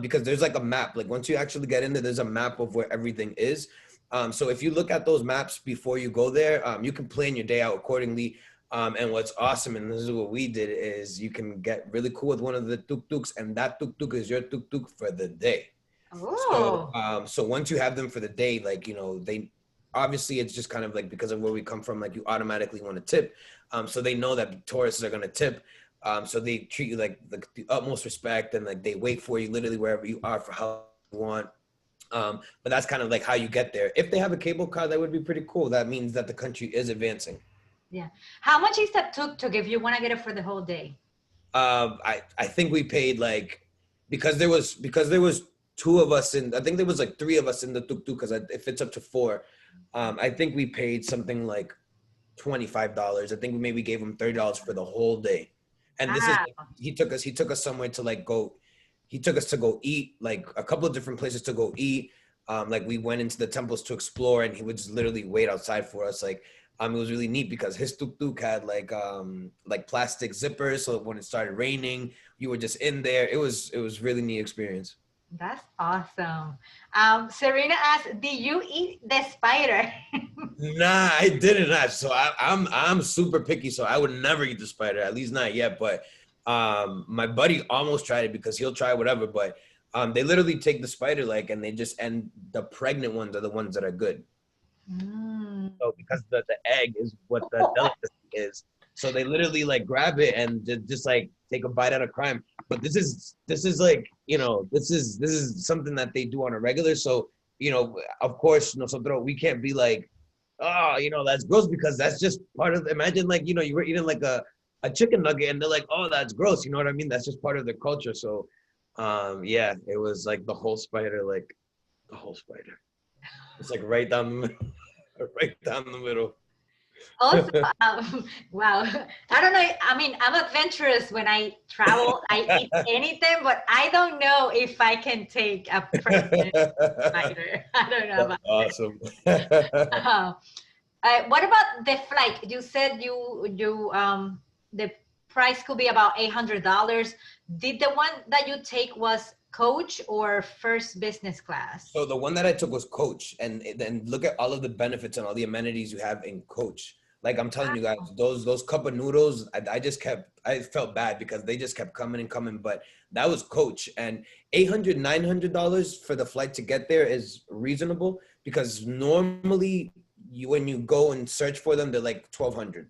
because there's like a map. Like once you actually get in there, there's a map of where everything is. So if you look at those maps before you go there, you can plan your day out accordingly. And what's awesome, and this is what we did, is you can get really cool with one of the tuk-tuks, and that tuk-tuk is your tuk-tuk for the day. Oh. So once you have them for the day, like, they obviously it's just kind of like because of where we come from, like you automatically want to tip. So they know that tourists are going to tip. So they treat you like the utmost respect and like they wait for you literally wherever you are for how you want. But that's kind of like how you get there. If they have a cable car, that would be pretty cool. That means that the country is advancing. Yeah. How much is that tuk-tuk if you want to get it for the whole day? I think we paid like, because there was two of us I think there was like three of us in the tuk-tuk because it fits up to four. I think we paid something like $25. I think we maybe gave him $30 for the whole day. And this is, he took us somewhere to like go, he took us to go eat, like a couple of different places to go eat. Like we went into the temples to explore, and he would just literally wait outside for us. Like it was really neat because his tuk-tuk had like plastic zippers, so when it started raining, you were just in there. It was really neat experience. That's awesome. Serena asked, "Did you eat the spider?" Nah, I didn't actually. So I'm super picky, so I would never eat the spider, at least not yet. But my buddy almost tried it because he'll try whatever. But they literally take the spider leg and and the pregnant ones are the ones that are good. Mm. So because the egg is what the delicacy is, so they literally like grab it and just like take a bite out of crime. But this is like this is something that they do on a regular. So of course nosotros we can't be like, oh, that's gross, because that's just part of, imagine like, you were eating like a chicken nugget and they're like, oh, that's gross. You know what I mean? That's just part of their culture. So, yeah, it was like the whole spider, like the whole spider. It's like right down the middle, right down the middle. Also, wow. I don't know. I mean, I'm adventurous when I travel. I eat anything, but I don't know if I can take a pregnant spider. I don't know That's about awesome. that. What about the flight? You said the price could be about $800. Did the one that you take was coach or first business class? So the one that I took was coach, and then look at all of the benefits and all the amenities you have in coach. Like I'm telling you guys, those cup of noodles, I felt bad because they just kept coming and coming, but that was coach. And $800 $900 for the flight to get there is reasonable, because normally when you go and search for them, they're like 1,200.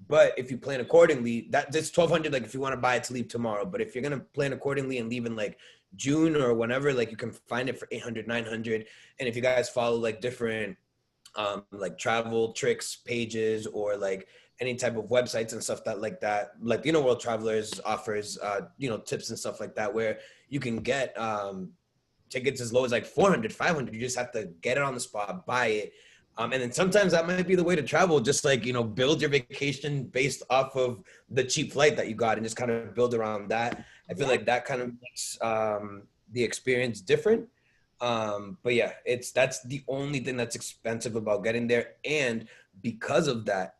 But if you plan accordingly, that's 1,200. Like if you want to buy it to leave tomorrow, but if you're gonna plan accordingly and leave in like June or whenever, like you can find it for 800 900. And if you guys follow like different like travel tricks pages, or like any type of websites and stuff like World Travelers offers tips and stuff like that, where you can get tickets as low as like 400 500. You just have to get it on the spot, buy it. And then sometimes that might be the way to travel, just like build your vacation based off of the cheap flight that you got, and just kind of build around that. I feel like that kind of makes the experience different. But yeah, that's the only thing that's expensive about getting there. And because of that,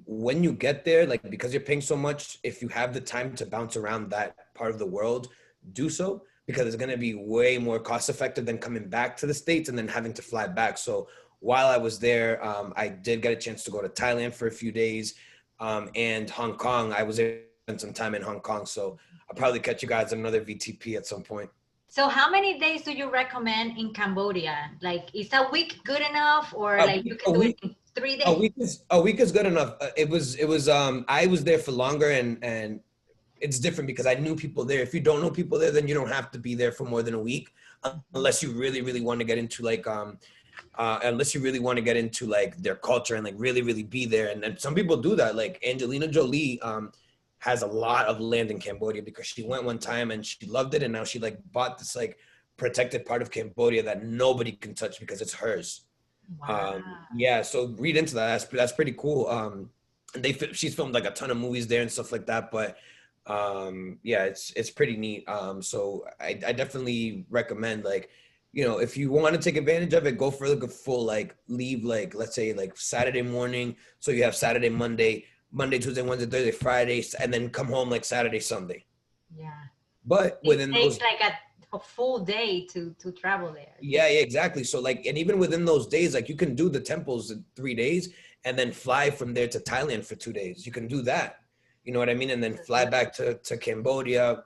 when you get there, like because you're paying so much, if you have the time to bounce around that part of the world, do so, because it's going to be way more cost effective than coming back to the States and then having to fly back. So while I was there, I did get a chance to go to Thailand for a few days, and Hong Kong. I was able to spend some time in Hong Kong. So I'll probably catch you guys another VTP at some point. So how many days do you recommend in Cambodia? Like, is a week good enough, or A like you week, can do it in 3 days? a week is good enough. It was I was there for longer, and it's different because I knew people there. If you don't know people there, then you don't have to be there for more than a week, unless you really really want to get into like their culture and like really really be there. And then some people do that. Like Angelina Jolie has a lot of land in Cambodia because she went one time and she loved it, and now she like bought this like protected part of Cambodia that nobody can touch because it's hers. Wow. Yeah, so read into that. That's pretty cool. And she's filmed like a ton of movies there and stuff like that. But yeah, it's pretty neat. So I definitely recommend, like, if you want to take advantage of it, go for like a full like leave, like let's say like Saturday morning, so you have Saturday, Monday, Tuesday, Wednesday, Thursday, Friday, and then come home like Saturday, Sunday. Yeah. But It within takes those, like a full day to travel there. yeah, exactly. So like, and even within those days, like you can do the temples in 3 days and then fly from there to Thailand for 2 days. You can do that. You know what I mean? And then fly back to Cambodia.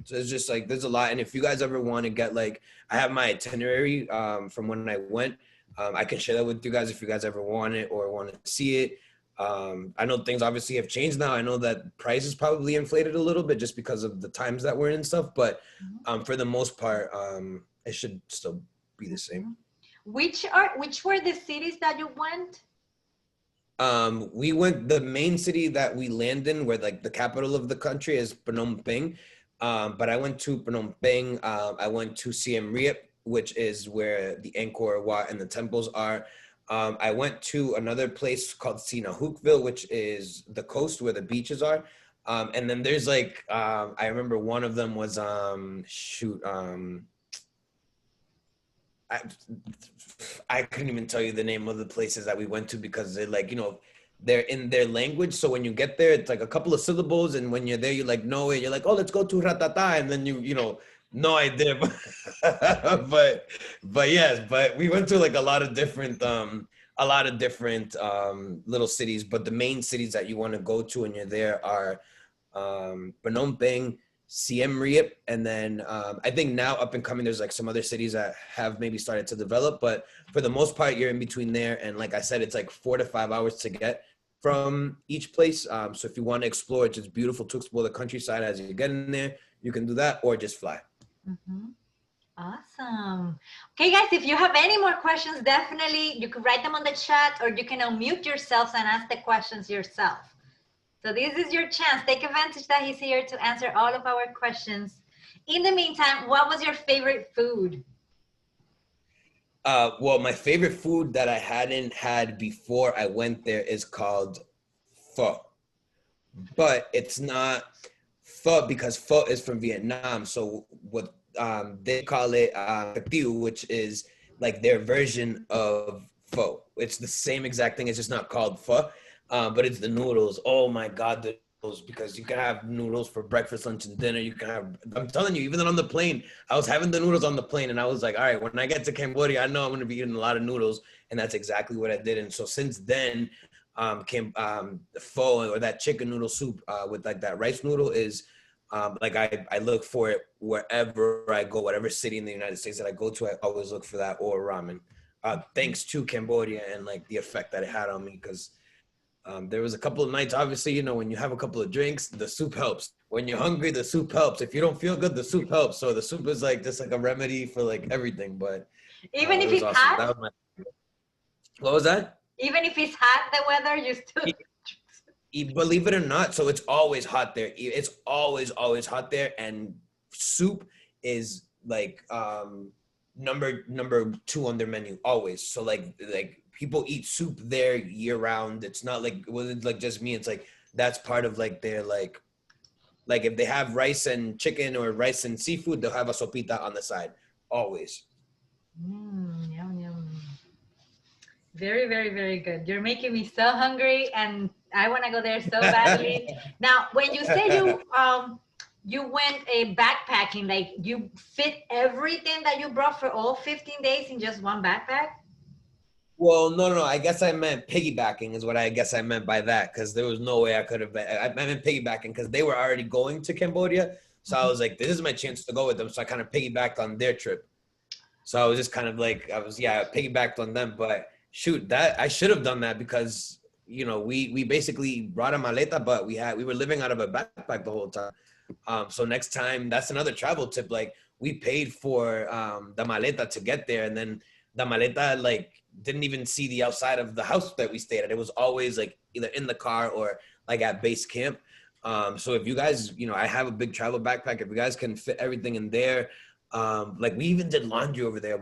So it's just like, there's a lot. And if you guys ever want to get like, I have my itinerary from when I went. I can share that with you guys if you guys ever want it or want to see it. I know things obviously have changed now. I know that price is probably inflated a little bit just because of the times that we're in and stuff. But for the most part, it should still be the same. Which were the cities that you went? We went, the main city that we land in, where like the capital of the country is Phnom Penh. But I went to Phnom Penh. I went to Siem Reap, which is where the Angkor Wat and the temples are. I went to another place called Sihanoukville, which is the coast where the beaches are. And then there's like, I remember one of them was, I couldn't even tell you the name of the places that we went to because they're like, they're in their language. So when you get there, it's like a couple of syllables. And when you're there, you like know it. You're like, oh, let's go to Ratata. And then no idea. But yes, but we went to like a lot of different little cities. But the main cities that you want to go to when you're there are Phnom Penh, Siem Reap, and then I think now up and coming, there's like some other cities that have maybe started to develop, but for the most part, you're in between there. And like I said, it's like 4 to 5 hours to get from each place. So if you want to explore, it's just beautiful to explore the countryside as you get in there. You can do that or just fly. Mm-hmm. Awesome. Okay, guys, if you have any more questions, definitely you can write them on the chat or you can unmute yourselves and ask the questions yourself. So this is your chance. Take advantage that he's here to answer all of our questions. In the meantime, what was your favorite food? Well, my favorite food that I hadn't had before I went there is called pho. But it's not pho because pho is from Vietnam. So what they call it which is like their version of pho. It's the same exact thing. It's just not called pho. But it's the noodles. Oh my God, the noodles, because you can have noodles for breakfast, lunch, and dinner. You can have, I'm telling you, even on the plane, I was having the noodles on the plane and I was like, all right, when I get to Cambodia, I know I'm going to be eating a lot of noodles. And that's exactly what I did. And so since then, the pho or that chicken noodle soup with like that rice noodle is like I look for it wherever I go, whatever city in the United States that I go to, I always look for that or ramen. Thanks to Cambodia and like the effect that it had on me, because there was a couple of nights, obviously, when you have a couple of drinks, the soup helps. When you're hungry, the soup helps. If you don't feel good, the soup helps. So the soup is like just like a remedy for like everything. But Even if it was it's awesome. hot? That was what was that? Even if it's hot, the weather, you still... Believe it or not, so it's always hot there. It's always hot there. And soup is like number 2 on their menu, always. So like people eat soup there year round. It's not like it wasn't like just me. It's like that's part of like their like if they have rice and chicken or rice and seafood, they'll have a sopita on the side, always. Yum, yum. Very, very, very good. You're making me so hungry and I want to go there so badly. Now, when you say you went backpacking, like you fit everything that you brought for all 15 days in just one backpack? Well, no. I guess I meant piggybacking is what I guess I meant by that, because there was no way I could have been. I meant piggybacking because they were already going to Cambodia. So I was like, this is my chance to go with them. So I kind of piggybacked on their trip. So I was just kind of like, I piggybacked on them. But shoot, that I should have done that because, we basically brought a maleta, but we were living out of a backpack the whole time. So next time, that's another travel tip. Like we paid for the maleta to get there, and then the maleta like didn't even see the outside of the house that we stayed at. It was always like either in the car or like at base camp. So if you guys, I have a big travel backpack. If you guys can fit everything in there, like we even did laundry over there.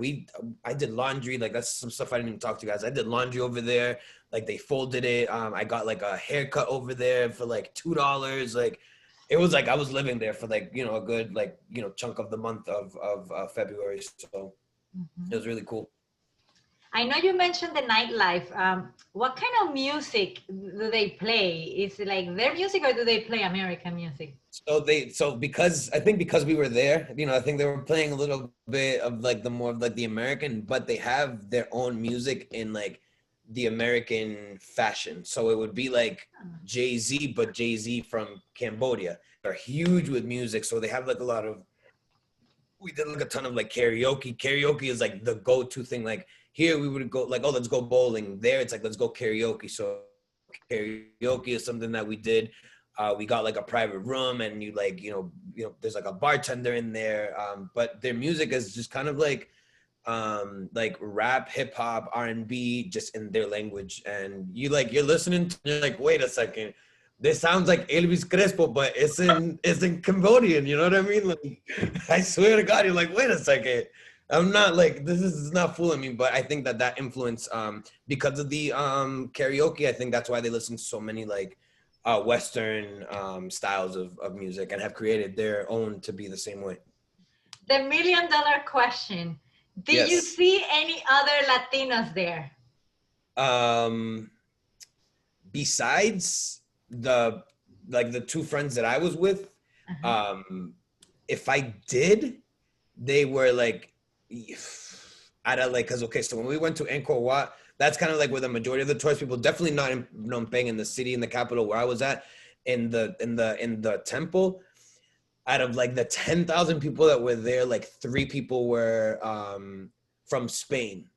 I did laundry. Like that's some stuff I didn't even talk to you guys. I did laundry over there. Like they folded it. I got like a haircut over there for like $2. Like it was like I was living there for like, a good like, chunk of the month of February. So it was really cool. I know you mentioned the nightlife. What kind of music do they play? Is it like their music or do they play American music? So because we were there, I think they were playing a little bit of like the American, but they have their own music in like the American fashion. So it would be like Jay-Z, but Jay-Z from Cambodia. They're huge with music. So they have like we did like a ton of like karaoke. Karaoke is like the go-to thing. Like here we would go like, oh, let's go bowling. There it's like, let's go karaoke. So karaoke is something that we did. We got like a private room and you like, there's like a bartender in there. But their music is just kind of like rap, hip hop, R&B, just in their language. And you're listening to, you're like, wait a second. This sounds like Elvis Crespo, but it's in Cambodian. You know what I mean? Like, I swear to God, you're like, wait a second. I'm not like, this is not fooling me, but I think that influence, because of the karaoke, I think that's why they listen to so many like Western styles of music and have created their own to be the same way. The $1 million question. Did you Yes. see any other Latinos there? Besides the two friends that I was with, Uh-huh. um, if I did, they were like out of like, because okay, so when we went to Angkor Wat, that's kind of like where the majority of the tourist people, definitely not in Phnom Penh, in the city, in the capital where I was at, in the temple. Out of like the 10,000 people that were there, like three people were from Spain.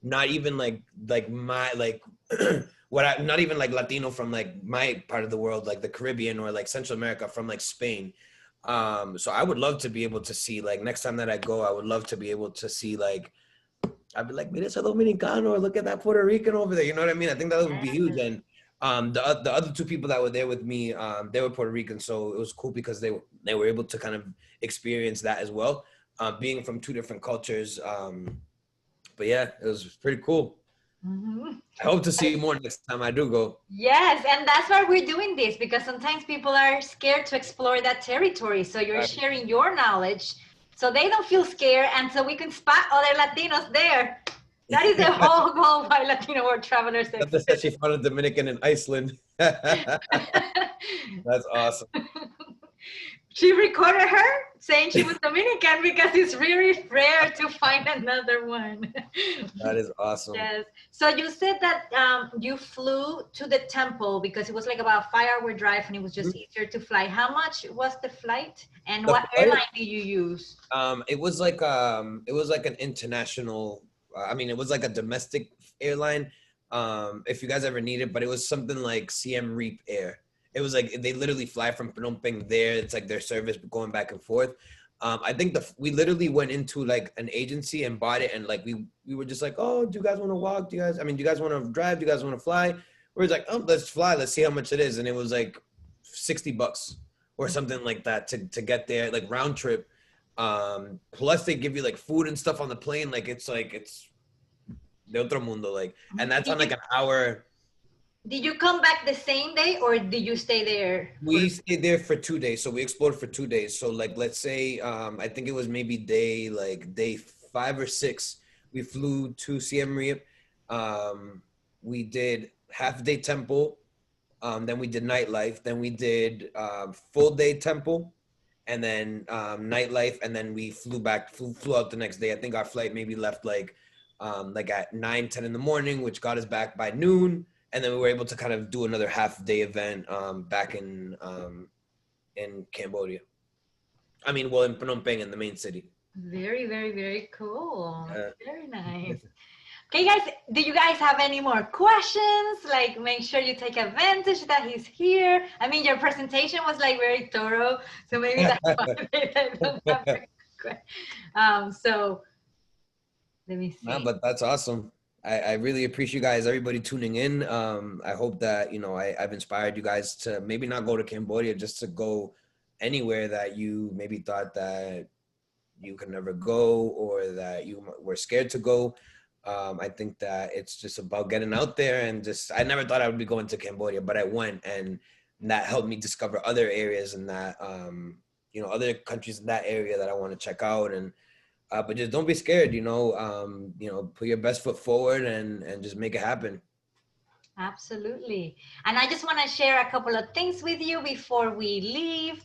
Not even like my like not even like Latino from like my part of the world, like the Caribbean or like Central America, from like Spain. So I would love to be able to see, like, next time that I go, I would love to be able to see, like, I'd be like, mira ese dominicano, or look at that Puerto Rican over there. You know what I mean? I think that would be huge. Yes. And the other two people that were there with me, they were Puerto Rican, so it was cool because they were able to kind of experience that as well, being from two different cultures. But yeah, it was pretty cool. Mhm. I hope to see more next time I do go. Yes, and that's why we're doing this, because sometimes people are scared to explore that territory. So you're Exactly. sharing your knowledge so they don't feel scared, and so we can spot other Latinos there. That is the whole goal why Latino World Travelers That said exists. she found a Dominican in Iceland. That's awesome. She recorded her saying she was Dominican because it's really rare to find another one. That is awesome. Yes. So you said that you flew to the temple because it was like about a 5 hour drive and it was just easier to fly. How much was the flight and The what flight, airline did you use? it was like an international. I mean, it was like a domestic airline. If you guys ever need it, but it was something like Siem Reap Air. It was like they literally fly from Phnom Penh there. It's like their service going back and forth. I think we literally went into like an agency and bought it, and like we were just like, oh, do you guys want to walk? Do you guys want to drive? Do you guys want to fly? We were like, oh, let's fly. Let's see how much it is, and it was like $60 or something like that to get there, like round trip. Plus they give you like food and stuff on the plane. Like it's de otro mundo. Like, and that's Did on you like an hour. did you come back the same day or did you stay there for? We stayed there for 2 days, so we explored for 2 days. So like, let's say, I think it was maybe day 5 or 6. We flew to Siem Reap. We did half day temple. Then we did nightlife. Then we did full day temple, and then nightlife, and then we flew out the next day. I think our flight maybe left like at 9-10 in the morning, which got us back by noon, and then we were able to kind of do another half day event back in Cambodia. I mean, well, in Phnom Penh, in the main city. Very, very, very cool. Uh, Very nice. Okay, guys, do you guys have any more questions? Like, make sure you take advantage that he's here. I mean, your presentation was like very thorough, so maybe that's why they don't have a question. So let me No, see. but that's awesome. I really appreciate you guys, everybody tuning in. I hope that, I've inspired you guys to maybe not go to Cambodia, just to go anywhere that you maybe thought that you could never go, or that you were scared to go. I think that it's just about getting out there, and I never thought I would be going to Cambodia, but I went, and that helped me discover other areas, and that, other countries in that area that I want to check out. And but just don't be scared, put your best foot forward, and just make it happen. Absolutely. And I just want to share a couple of things with you before we leave.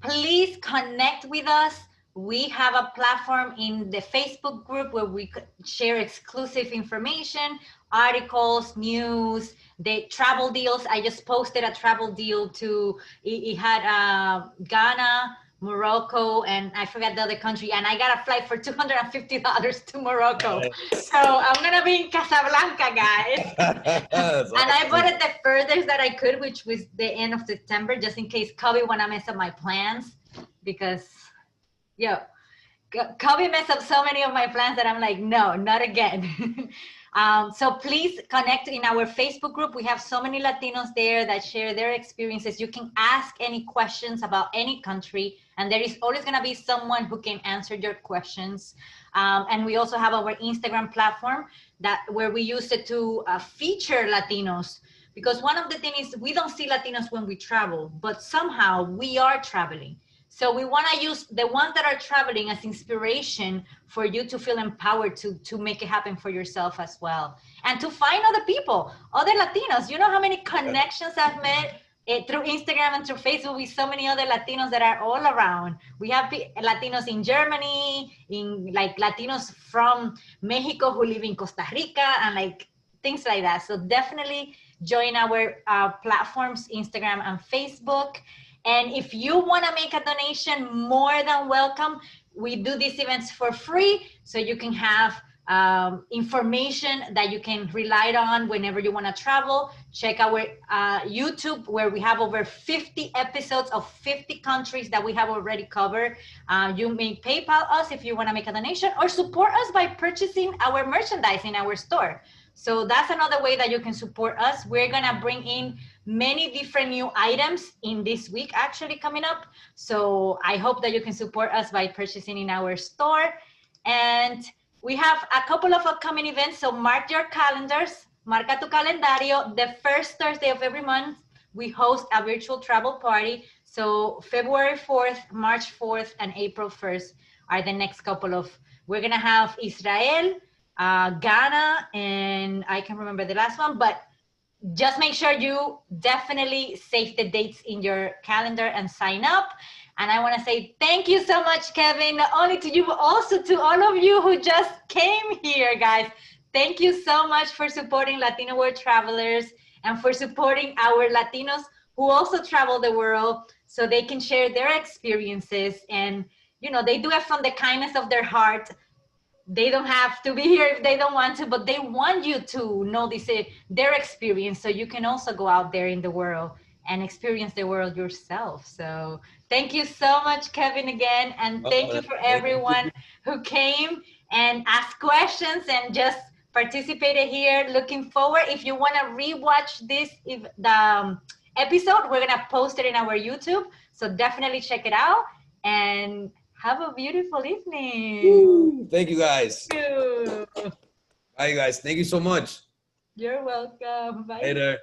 Please connect with us. We have a platform in the Facebook group where we share exclusive information, articles, news, the travel deals. I just posted a travel deal to, it had Ghana, Morocco, and I forgot the other country. And I got a flight for $250 to Morocco. So I'm going to be in Casablanca, guys. That's And I bought awesome. it the furthest that I could, which was the end of September, just in case Kobe wanna mess up my plans. Because, yo, Kobe messed up so many of my plans that I'm like, no, not again. So please connect in our Facebook group. We have so many Latinos there that share their experiences. You can ask any questions about any country, and there is always going to be someone who can answer your questions. And we also have our Instagram platform where we use it to feature Latinos. Because one of the things is we don't see Latinos when we travel, but somehow we are traveling. So we want to use the ones that are traveling as inspiration for you to feel empowered to make it happen for yourself as well. And to find other people, other Latinos. You know how many connections I've made through Instagram and through Facebook with so many other Latinos that are all around. We have Latinos in Germany, in like Latinos from Mexico who live in Costa Rica, and like things like that. So definitely join our platforms, Instagram and Facebook. And if you want to make a donation, more than welcome. We do these events for free, so you can have information that you can rely on whenever you want to travel. Check our YouTube, where we have over 50 episodes of 50 countries that we have already covered. You may PayPal us if you want to make a donation, or support us by purchasing our merchandise in our store. So that's another way that you can support us. We're gonna bring in many different new items in this week actually coming up. So I hope that you can support us by purchasing in our store. And we have a couple of upcoming events, so mark your calendars. Marca tu calendario. The first Thursday of every month, we host a virtual travel party. So February 4th, March 4th, and April 1st are the next couple of, we're gonna have Israel, Ghana, and I can't remember the last one, but just make sure you definitely save the dates in your calendar and sign up. And I want to say thank you so much, Kevin, not only to you, but also to all of you who just came here, guys. Thank you so much for supporting Latino World Travelers and for supporting our Latinos who also travel the world so they can share their experiences. And, you know, they do it from the kindness of their heart. They don't have to be here if they don't want to, but they want you to know this, their experience, so you can also go out there in the world and experience the world yourself. So thank you so much, Kevin, again. And thank you for everyone who came and asked questions and just participated here. Looking forward, if you want to rewatch this, the episode, we're going to post it in our YouTube. So definitely check it out. And have a beautiful evening. Woo. Thank you, guys. Thank you. Bye, you guys. Thank you so much. You're welcome. Bye. Later.